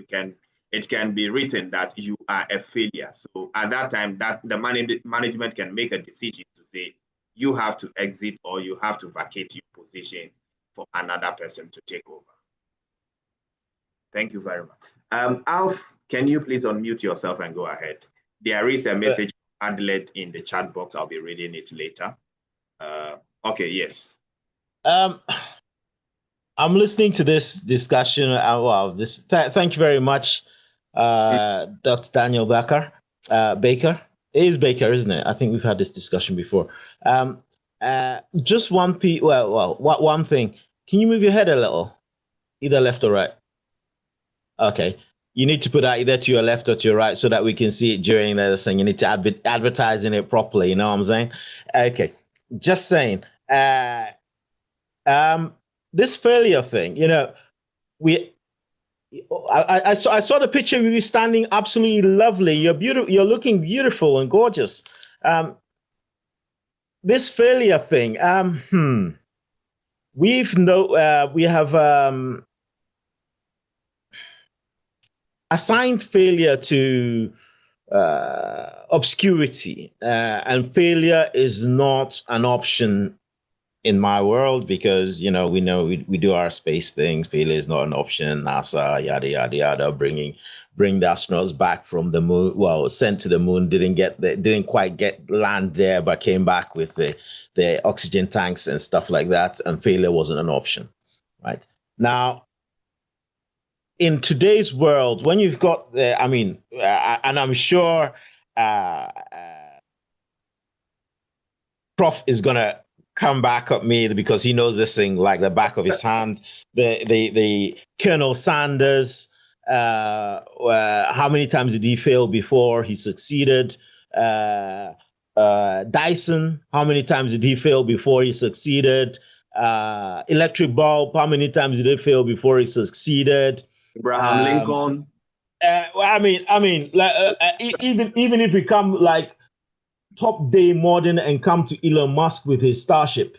it can be written that you are a failure. So at that time, that the management can make a decision to say you have to exit or you have to vacate your position for another person to take over. Thank you very much. Alf, can you please unmute yourself and go ahead? There is a message from Adelaide in the chat box. I'll be reading it later. Okay, yes. I'm listening to this discussion. Thank you very much, Dr. Daniel Baker. Baker. It is Baker, isn't it? I think we've had this discussion before. Just one thing. Can you move your head a little? Either left or right. Okay. You need to put that either to your left or to your right so that we can see it during the thing. You need to advertising it properly. You know what I'm saying? Okay. Just saying. This failure thing, I saw the picture of you standing absolutely lovely. You're beautiful. You're looking beautiful and gorgeous. This failure thing, we have assigned failure to obscurity, and failure is not an option in my world, because we do our space things. Failure is not an option. NASA, yada yada yada, bring the astronauts back from the moon. Well, sent to the moon, didn't quite get land there, but came back with the oxygen tanks and stuff like that. And failure wasn't an option, right? Now, in today's world, when you've got and I'm sure Prof is gonna come back at me because he knows this thing like the back of his hand. The Colonel Sanders, How many times did he fail before he succeeded? Dyson, how many times did he fail before he succeeded? Electric bulb, how many times did he fail before he succeeded? Abraham Lincoln. Even if we come like top day modern and come to Elon Musk with his Starship,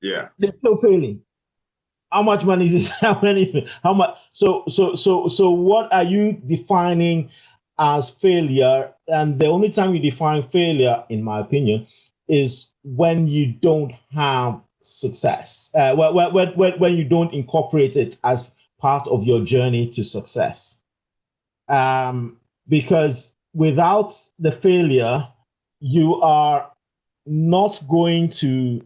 yeah, they're still failing. How much money is this? How much? So what are you defining as failure? And the only time you define failure, in my opinion, is when you don't have success. When you don't incorporate it as part of your journey to success. Because without the failure, you are not going to.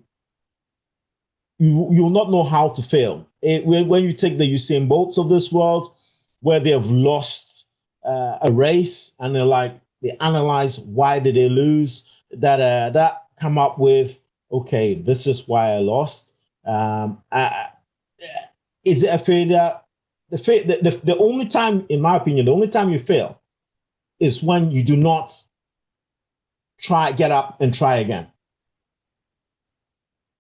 You'll not know how to fail. When you take the Usain Bolts of this world, where they have lost a race, and they analyze why did they lose, that come up with, okay, this is why I lost. Is it a failure? The only time, in my opinion, the only time you fail is when you do not get up and try again.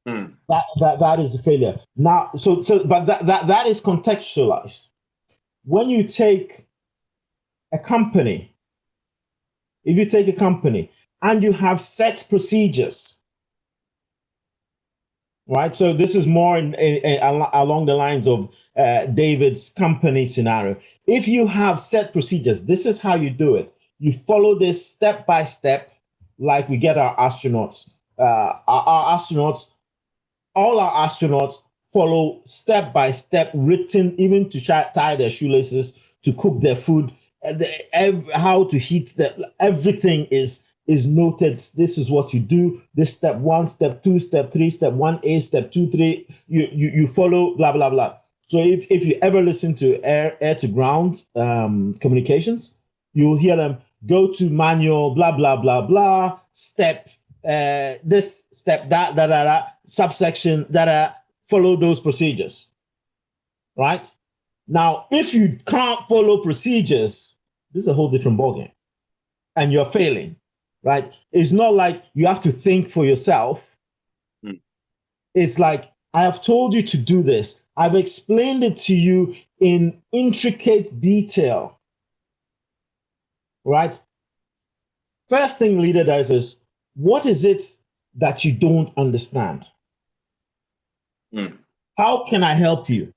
That is a failure. Now, but that is contextualized. When you take a company, if you take a company and you have set procedures, right? So this is more along the lines of David's company scenario. If you have set procedures, this is how you do it. You follow this step by step, like we get our astronauts. All our astronauts follow step by step, written, even to tie their shoelaces, to cook their food, how to heat everything is noted. This is what you do. This step 1, step 2, step 3, step 1A, step 2, 3. You follow blah blah blah. So if you ever listen to air to ground communications, you'll hear them go to manual blah blah blah blah step. This step, that, subsection, follow those procedures, right? Now, if you can't follow procedures, this is a whole different ballgame, and you're failing, right? It's not like you have to think for yourself. It's like, I have told you to do this. I've explained it to you in intricate detail, right? First thing leader does is, what is it that you don't understand? How can I help you?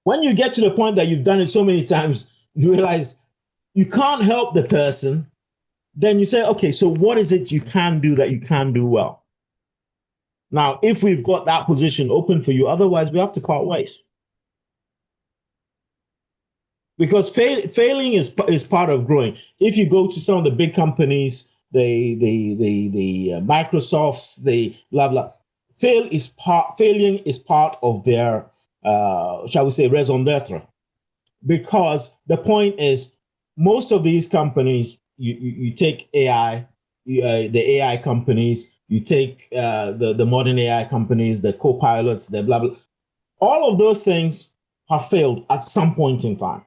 When you get to the point that you've done it so many times, you realize you can't help the person. Then you say, okay, so what is it you can do that you can do well? Now, if we've got that position open for you, otherwise we have to part ways. Because failing is part of growing. If you go to some of the big companies, the Microsofts, the blah blah, failing is part of their shall we say raison d'etre. Because the point is, most of these companies, you take AI, the AI companies, you take the modern AI companies, the co-pilots, the blah blah, all of those things have failed at some point in time.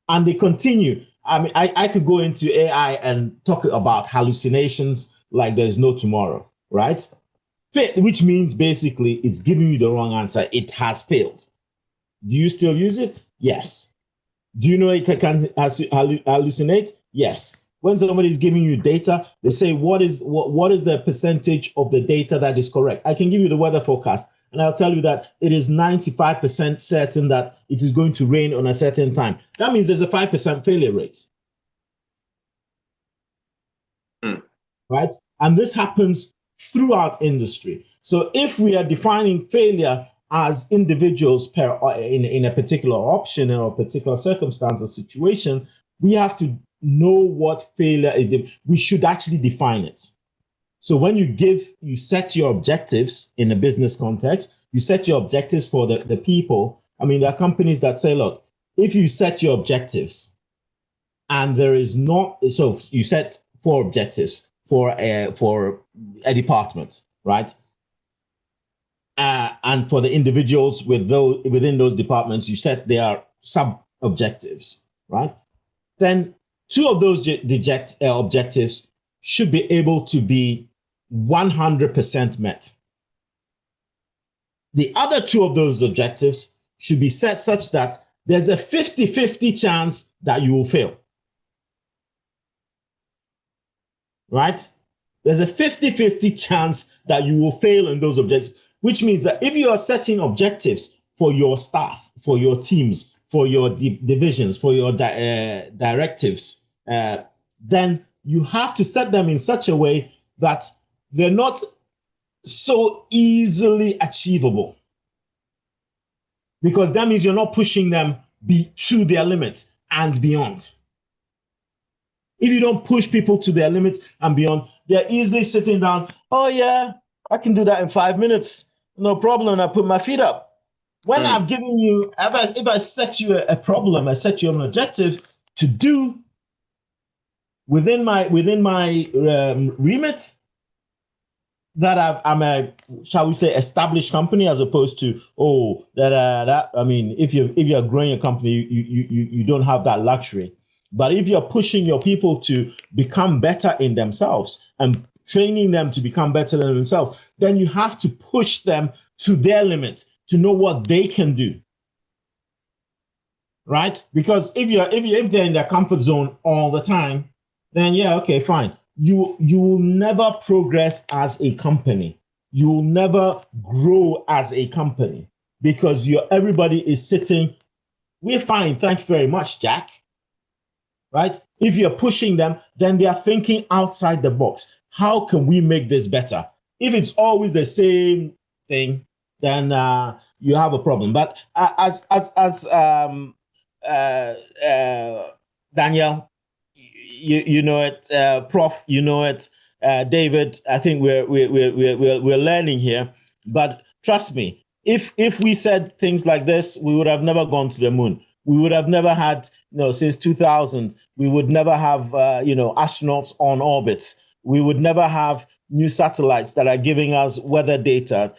And they continue. I mean, I could go into AI and talk about hallucinations like there's no tomorrow, right? Which means basically it's giving you the wrong answer. It has failed. Do you still use it? Yes. Do you know it can hallucinate? Yes. When somebody is giving you data, they say, what is the percentage of the data that is correct? I can give you the weather forecast, and I'll tell you that it is 95% certain that it is going to rain on a certain time. That means there's a 5% failure rate. Right? And this happens throughout industry. So if we are defining failure as individuals in a particular option or a particular circumstance or situation, we have to know what failure is. We should actually define it. So when you set your objectives in a business context, you set your objectives for the people. I mean, there are companies that say, look, if you set your objectives and there is not, so you set 4 objectives for a department, right? And for the individuals within those departments, you set their sub objectives, right? Then two of those objectives should be able to be 100% met. The other two of those objectives should be set such that there's a 50-50 chance that you will fail. Right? There's a 50-50 chance that you will fail in those objectives, which means that if you are setting objectives for your staff, for your teams, for your divisions, for your directives, then you have to set them in such a way that they're not so easily achievable. Because that means you're not pushing them to their limits and beyond. If you don't push people to their limits and beyond, they're easily sitting down. Oh yeah, I can do that in 5 minutes. No problem. I put my feet up. When I'm giving you, if I set you a problem, I set you an objective to do within my remit, that I'm a, shall we say, established company, as opposed to I mean, if you're growing a company, you don't have that luxury. But if you're pushing your people to become better in themselves and training them to become better than themselves, then you have to push them to their limit to know what they can do. Right? Because if they're in their comfort zone all the time, then yeah, okay, fine. You will never progress as a company. You will never grow as a company, because everybody is sitting, we're fine, thank you very much, Jack. Right? If you're pushing them, then they are thinking outside the box. How can we make this better? If it's always the same thing, then you have a problem. But as Daniel, you know it, Prof, you know it, David. I think we're learning here. But trust me, if we said things like this, we would have never gone to the moon. We would have never had, since 2000, we would never have, astronauts on orbit. We would never have new satellites that are giving us weather data,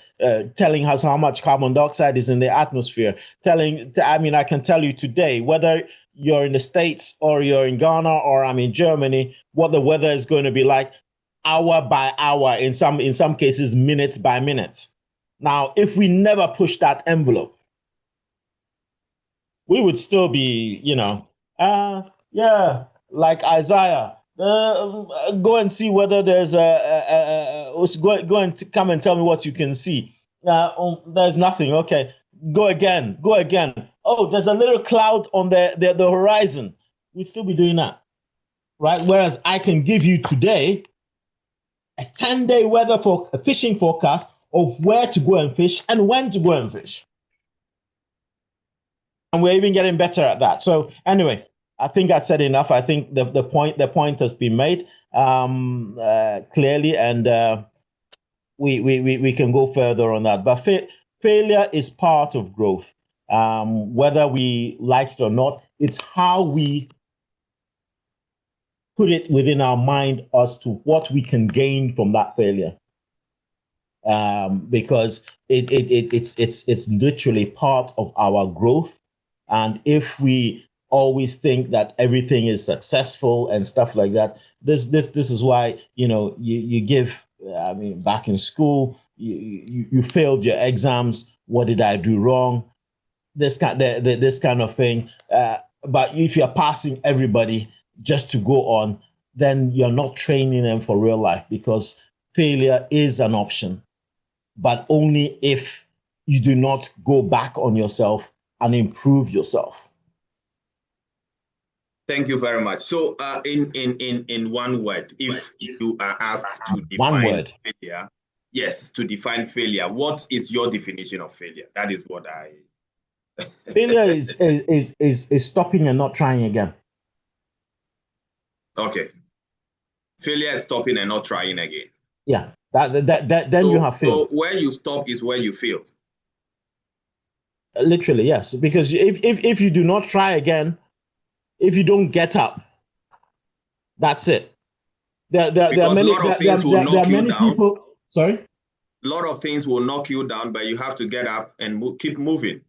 telling us how much carbon dioxide is in the atmosphere. I can tell you today, whether you're in the States or you're in Ghana or I'm in Germany, what the weather is going to be like hour by hour, in some cases, minute by minute. Now, if we never push that envelope, we would still be, like Isaiah. Go and see whether there's go and come and tell me what you can see. There's nothing. Okay, go again. Oh, there's a little cloud on the horizon. We'd still be doing that, right? Whereas I can give you today a 10-day weather for a fishing forecast of where to go and fish and when to go and fish. And we're even getting better at that. So anyway, I think I said enough. I think the point has been made clearly, and we can go further on that. But failure is part of growth. Whether we like it or not, it's how we put it within our mind as to what we can gain from that failure. Because it's literally part of our growth. And if we always think that everything is successful and stuff like that, this is why, you give, back in school, you failed your exams. What did I do wrong? This kind of thing. But if you're passing everybody just to go on, then you're not training them for real life, because failure is an option, but only if you do not go back on yourself and improve yourself. Thank you very much. So, in one word, if you are asked to define failure, yes, to define failure, what is your definition of failure? That is what I. Failure is stopping and not trying again. Okay. Failure is stopping and not trying again. Yeah. Then you have failed. So where you stop is where you fail. Literally, yes. Because if you do not try again, if you don't get up, that's it. There are many things will knock you down. Sorry? A lot of things will knock you down, but you have to get up and keep moving.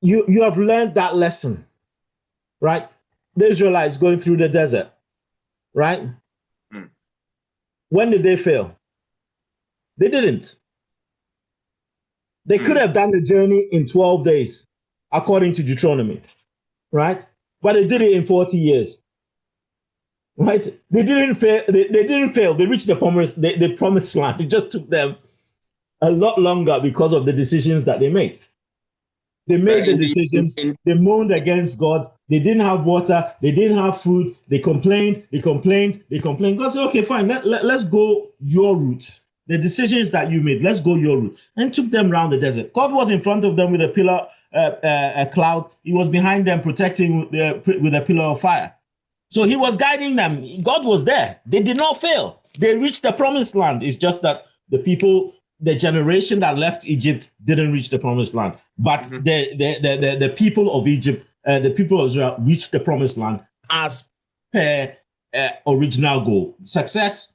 You have learned that lesson. right? The Israelites going through the desert, right? When did they fail? They didn't. They could have done the journey in 12 days, according to Deuteronomy, right? But they did it in 40 years, right? They didn't fail. They didn't fail. They reached the promised land. It just took them a lot longer because of the decisions that they made. They made the decisions. They moaned against God. They didn't have water. They didn't have food. They complained. God said, okay, fine. Let's go your route. The decisions that you made, let's go your route. And took them around the desert. God was in front of them with a pillar, a cloud. He was behind them protecting with a pillar of fire. So he was guiding them. God was there. They did not fail. They reached the promised land. It's just that the generation that left Egypt didn't reach the promised land. But the people of Egypt, the people of Israel reached the promised land as per original goal. Success.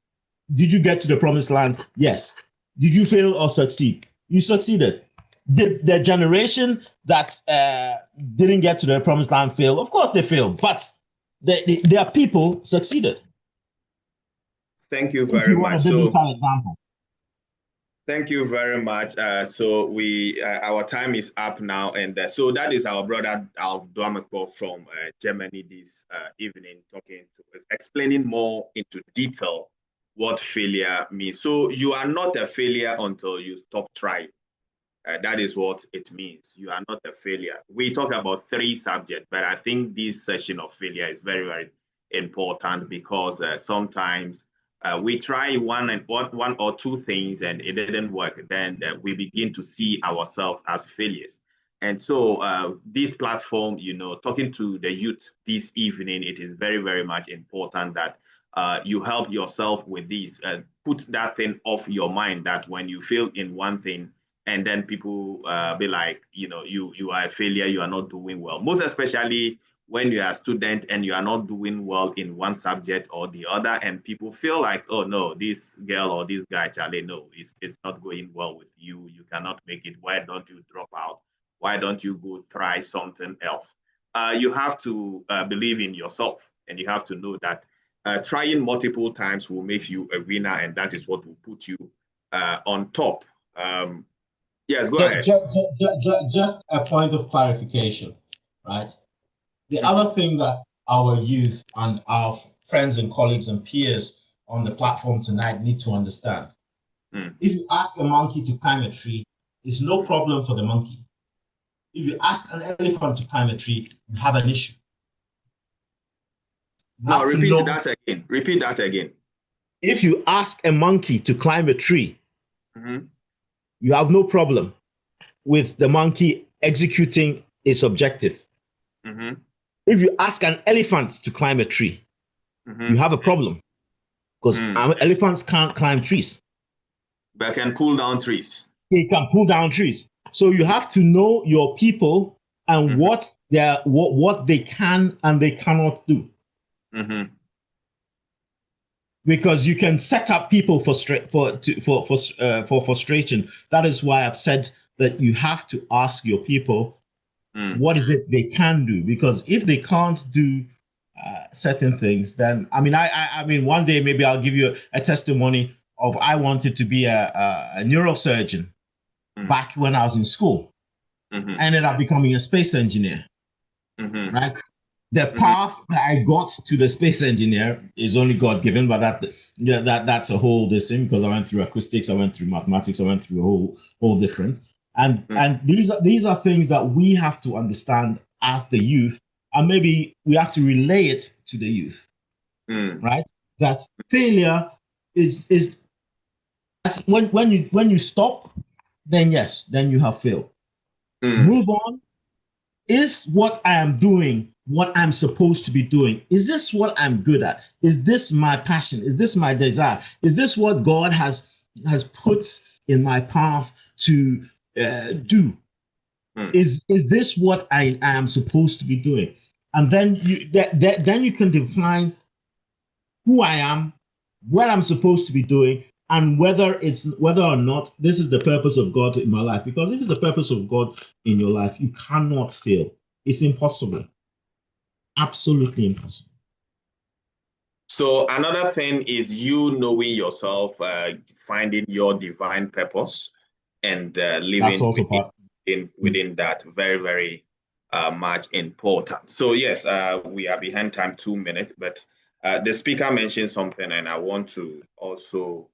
Did you get to the promised land? Yes. Did you fail or succeed? You succeeded. The generation that didn't get to the promised land failed. Of course they failed, but their people succeeded. Thank you very much. Example. Thank you very much. So our time is up now, and so that is our brother Ddouglas from Germany this evening, explaining more into detail what failure means. So you are not a failure until you stop trying. That is what it means. You are not a failure. We talk about 3 subjects, but I think this session of failure is very, very important because sometimes we try one or two things and it didn't work. Then we begin to see ourselves as failures. And so this platform, talking to the youth this evening, it is very, very much important that you help yourself with this. Put that thing off your mind that when you fail in one thing, and then people be like, you are a failure, you are not doing well. Most especially when you are a student and you are not doing well in one subject or the other, and people feel like, oh no, this girl or this guy, Charlie, no, it's not going well with you. You cannot make it. Why don't you drop out? Why don't you go try something else? You have to believe in yourself, and you have to know that trying multiple times will make you a winner, and that is what will put you on top. Yes, go ahead. Just a point of clarification, right? The other thing that our youth and our friends and colleagues and peers on the platform tonight need to understand. If you ask a monkey to climb a tree, it's no problem for the monkey. If you ask an elephant to climb a tree, you have an issue. No, repeat that again. Repeat that again. If you ask a monkey to climb a tree, you have no problem with the monkey executing its objective. If you ask an elephant to climb a tree, you have a problem because elephants can't climb trees. But can pull down trees. They can pull down trees. So you have to know your people and what they can and they cannot do. Because you can set up people for frustration. That is why I've said that you have to ask your people what is it they can do. Because if they can't do certain things, then I mean, one day maybe I'll give you a testimony of I wanted to be a neurosurgeon back when I was in school. I ended up becoming a space engineer. Right. The path that I got to the space engineer is only God given, but that's a whole thing because I went through acoustics, I went through mathematics, I went through a whole different. And these are things that we have to understand as the youth, and maybe we have to relay it to the youth, right? That failure is when you stop, then yes, then you have failed. Move on. Is what I am doing what I'm supposed to be doing? Is this what I'm good at? Is this my passion? Is this my desire? Is this what God has put in my path to do? Is this what I am supposed to be doing? And then then you can define who I am, what I'm supposed to be doing, and whether or not this is the purpose of God in my life. Because if it's the purpose of God in your life, you cannot fail. It's impossible. absolutely impossible. So another thing is you knowing yourself, finding your divine purpose, and living within that. Very, very much important. So yes, we are behind time 2 minutes, but the speaker mentioned something, and I want to also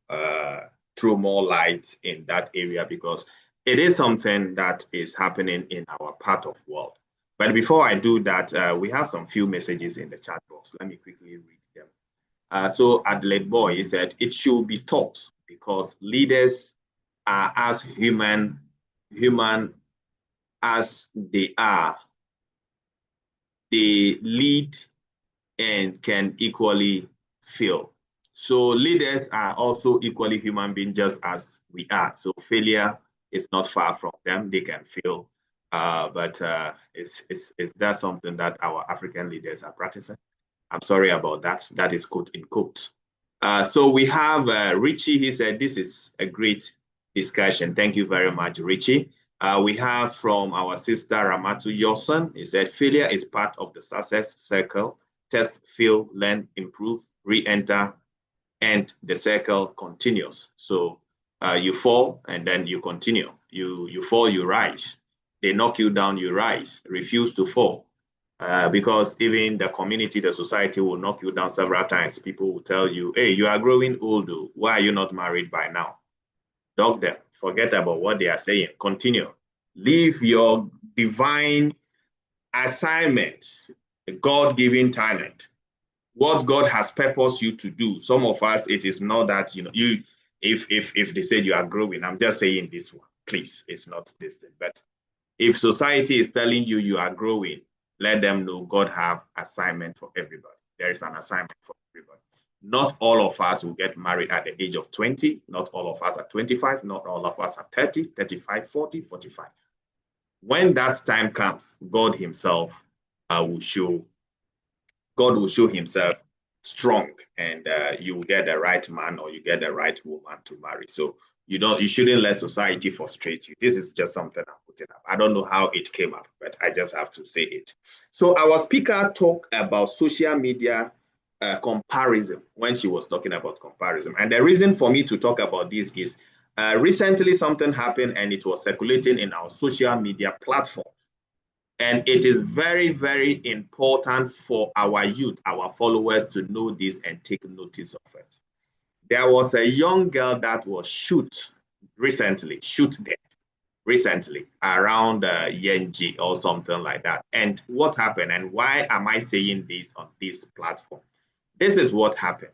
throw more light in that area because it is something that is happening in our part of world. But before I do that, we have some few messages in the chat box. Let me quickly read them. So Adelaide Boy, he said, it should be taught because leaders are as human as they are. They lead and can equally fail. So leaders are also equally human beings just as we are. So failure is not far from them. They can fail. But is that something that our African leaders are practicing? I'm sorry about that. That is quote in quote. So we have Richie. He said, this is a great discussion. Thank you very much, Richie. We have from our sister Ramatu Johnson. He said, failure is part of the success circle. Test, fail, learn, improve, re-enter, and the circle continues. So you fall and then you continue. You fall, you rise. They knock you down, you rise. Refuse to fall. Because even the community, the society will knock you down several times. People will tell you, hey, you are growing old. Why are you not married by now? Dog them. Forget about what they are saying. Continue. Leave your divine assignment, God-given talent, what God has purposed you to do. Some of us, it is not that, if they said you are growing, I'm just saying this one, please, it's not this thing. But if society is telling you you are growing, let them know God have assignment for everybody. There is an assignment for everybody. Not all of us will get married at the age of 20. Not all of us are 25. Not all of us are 30, 35, 40, 45. When that time comes, God himself will show himself strong, and you will get the right man or you get the right woman to marry. So you shouldn't let society frustrate you. This is just something I'm putting up. I don't know how it came up, but I just have to say it. So our speaker talked about social media comparison when she was talking about comparison. And the reason for me to talk about this is recently something happened and it was circulating in our social media platforms. And it is very, very important for our youth, our followers, to know this and take notice of it. There was a young girl that was shot dead recently around Yenji or something like that. And what happened, and why am I saying this on this platform? This is what happened.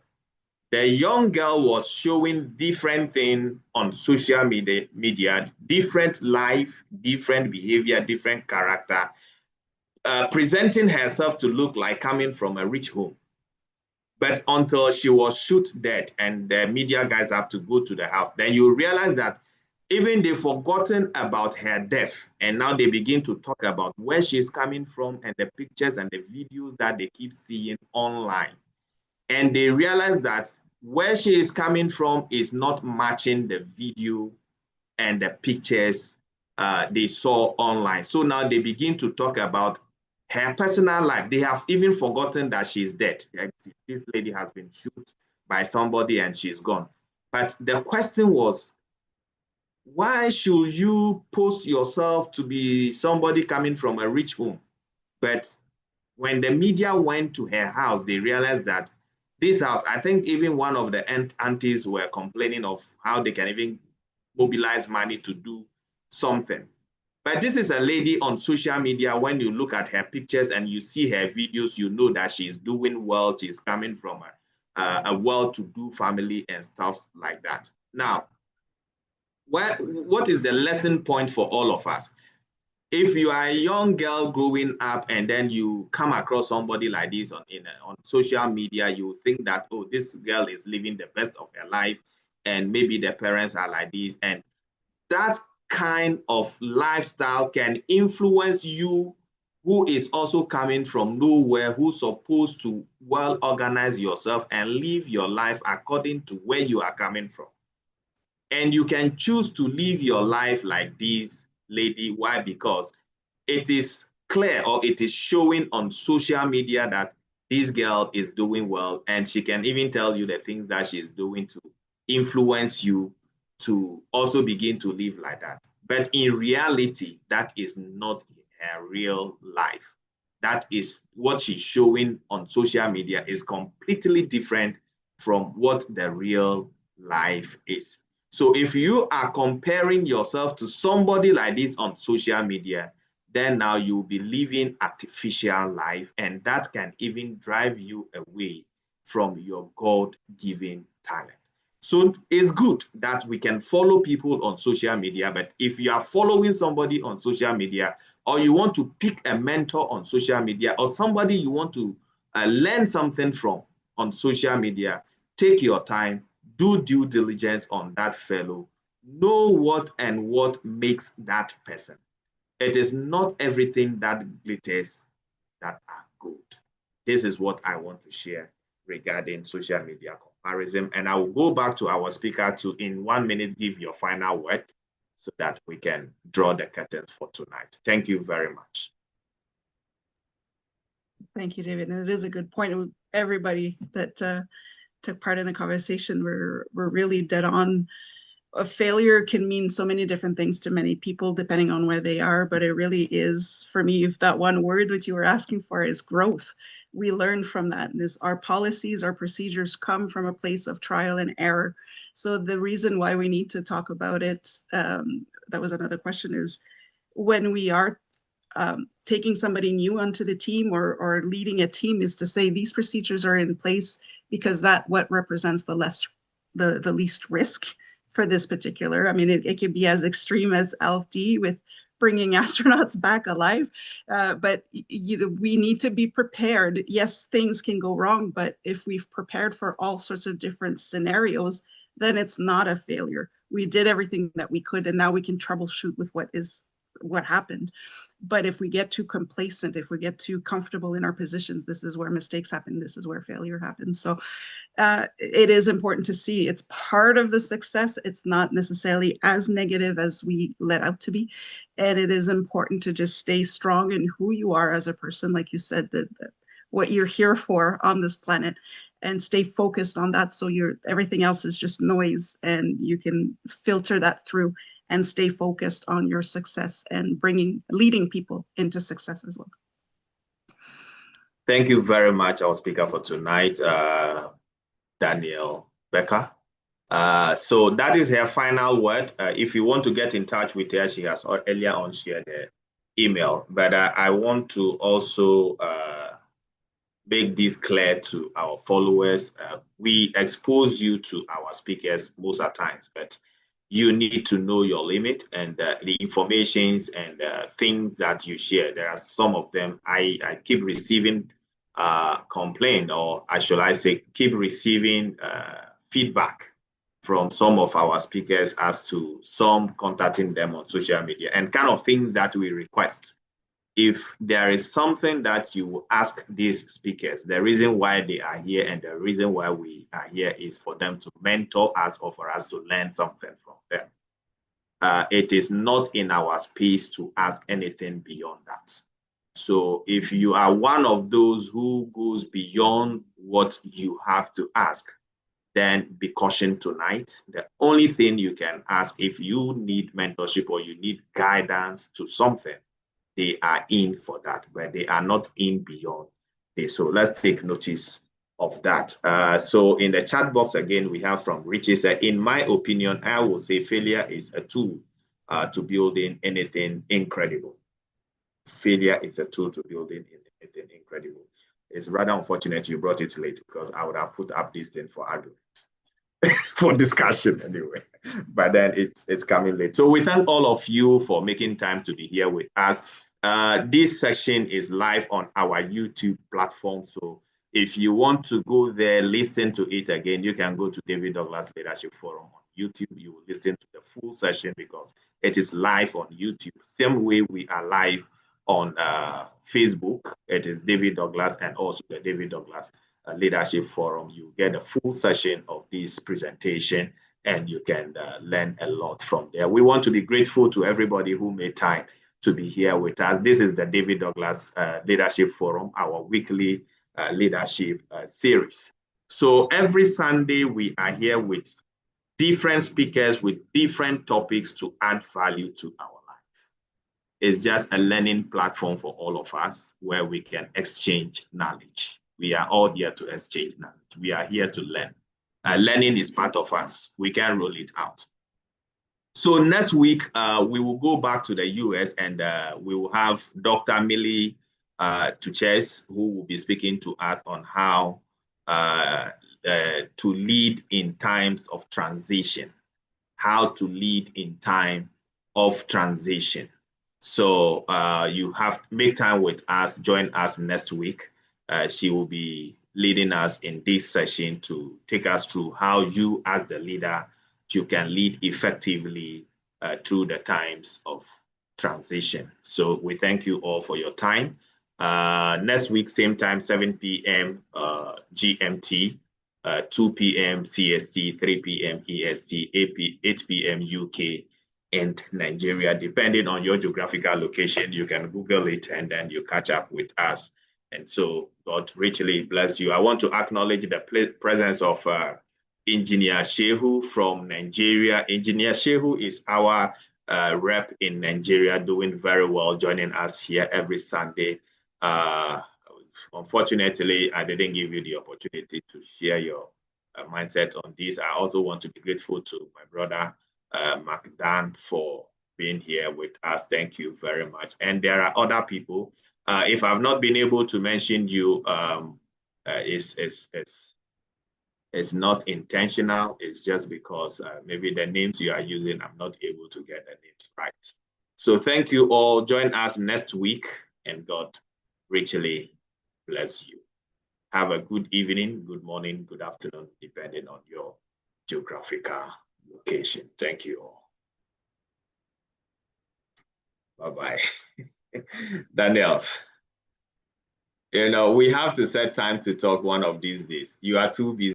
The young girl was showing different things on social media, different life, different behavior, different character, presenting herself to look like coming from a rich home. But until she was shot dead and the media guys have to go to the house, then you realize that even they've forgotten about her death. And now they begin to talk about where she's coming from and the pictures and the videos that they keep seeing online. And they realize that where she is coming from is not matching the video and the pictures they saw online. So now they begin to talk about her personal life. They have even forgotten that she's dead. This lady has been shot by somebody and she's gone. But the question was, why should you post yourself to be somebody coming from a rich home? But when the media went to her house, they realized that this house, I think even one of the aunties were complaining of how they can even mobilize money to do something. But this is a lady on social media. When you look at her pictures and you see her videos, you know that she's doing well. She's coming from a well-to-do family and stuff like that. Now, what is the lesson point for all of us? If you are a young girl growing up and then you come across somebody like this on social media, you think that, oh, this girl is living the best of her life and maybe the parents are like this. And that kind of lifestyle can influence you, who is also coming from nowhere, who's supposed to well organize yourself and live your life according to where you are coming from. And you can choose to live your life like this lady. Why? Because it is clear, or it is showing on social media that this girl is doing well, and she can even tell you the things that she's doing to influence you to also begin to live like that. But in reality, that is not her real life. That is what she's showing on social media is completely different from what the real life is. So if you are comparing yourself to somebody like this on social media, then now you'll be living artificial life, and that can even drive you away from your God-given talent. So it's good that we can follow people on social media, but if you are following somebody on social media, or you want to pick a mentor on social media, or somebody you want to learn something from on social media, take your time, do due diligence on that fellow, know what and what makes that person. It is not everything that glitters that are good. This is what I want to share regarding social media comparison. And I will go back to our speaker to, in 1 minute, give your final word so that we can draw the curtains for tonight. Thank you very much. Thank you, David. And it is a good point. Everybody that took part in the conversation were really dead on. A failure can mean so many different things to many people depending on where they are, but it really is, for me, if that one word which you were asking for is growth. We learn from that. Our policies, our procedures come from a place of trial and error. So the reason why we need to talk about it, that was another question, is when we are taking somebody new onto the team or leading a team, is to say these procedures are in place because that what represents the least risk for this particular. I mean, it could be as extreme as ALFD with bringing astronauts back alive, but we need to be prepared. Yes, things can go wrong, but if we've prepared for all sorts of different scenarios, then it's not a failure. We did everything that we could, and now we can troubleshoot with what happened. But if we get too complacent, if we get too comfortable in our positions, this is where mistakes happen. This is where failure happens. So it is important to see it's part of the success. It's not necessarily as negative as we let out to be. And it is important to just stay strong in who you are as a person, like you said, that what you're here for on this planet, and stay focused on that. So everything else is just noise, and you can filter that through and stay focused on your success and leading people into success as well. Thank you very much, our speaker for tonight, Danielle Becker. So that is her final word. If you want to get in touch with her, she has earlier on shared her email, but I want to also make this clear to our followers. We expose you to our speakers most of the times, but you need to know your limit and the informations and things that you share. There are some of them I keep receiving complaint, or should I say, keep receiving feedback from some of our speakers as to some contacting them on social media and kind of things that we request. If there is something that you ask these speakers, the reason why they are here and the reason why we are here is for them to mentor us or for us to learn something from them. It is not in our space to ask anything beyond that. So if you are one of those who goes beyond what you have to ask, then be cautioned tonight. The only thing you can ask if you need mentorship or you need guidance to something, they are in for that, but they are not in beyond this. So let's take notice of that. So in the chat box, again, we have from Richie said, in my opinion, I will say failure is a tool to building anything incredible. Failure is a tool to building anything incredible. It's rather unfortunate you brought it late, because I would have put up this thing for argument, for discussion anyway. But then it's coming late. So we thank all of you for making time to be here with us. This session is live on our YouTube platform. So if you want to go there, listen to it again, you can go to David Ddouglas Leadership Forum on YouTube. You will listen to the full session because it is live on YouTube. Same way we are live on Facebook. It is David Ddouglas and also the David Ddouglas Leadership Forum. You get a full session of this presentation and you can learn a lot from there. We want to be grateful to everybody who made time to be here with us. This is the David Ddouglas Leadership Forum, our weekly leadership series. So every Sunday, we are here with different speakers with different topics to add value to our life. It's just a learning platform for all of us where we can exchange knowledge. We are all here to exchange knowledge. We are here to learn. Learning is part of us. We can roll it out. So next week, we will go back to the US and we will have Dr. Millie Tuches, who will be speaking to us on how to lead in times of transition, how to lead in time of transition. So you have to make time with us, join us next week. She will be leading us in this session to take us through how you as the leader, you can lead effectively through the times of transition. So we thank you all for your time. Next week, same time, 7 p.m. GMT, 2 p.m. CST, 3 p.m. EST, 8 p.m. UK and Nigeria. Depending on your geographical location, you can Google it and then you catch up with us. And so God richly bless you. I want to acknowledge the presence of Engineer Shehu from Nigeria. Engineer Shehu is our rep in Nigeria, doing very well, joining us here every Sunday. Unfortunately, I didn't give you the opportunity to share your mindset on this. I also want to be grateful to my brother, McDan, for being here with us. Thank you very much. And there are other people. If I've not been able to mention you, it's not intentional. It's just because maybe the names you are using, I'm not able to get the names right. So thank you all. Join us next week, and God richly bless you. Have a good evening, good morning, good afternoon, depending on your geographical location. Thank you all. Bye-bye. Daniel, you know, we have to set time to talk one of these days. You are too busy.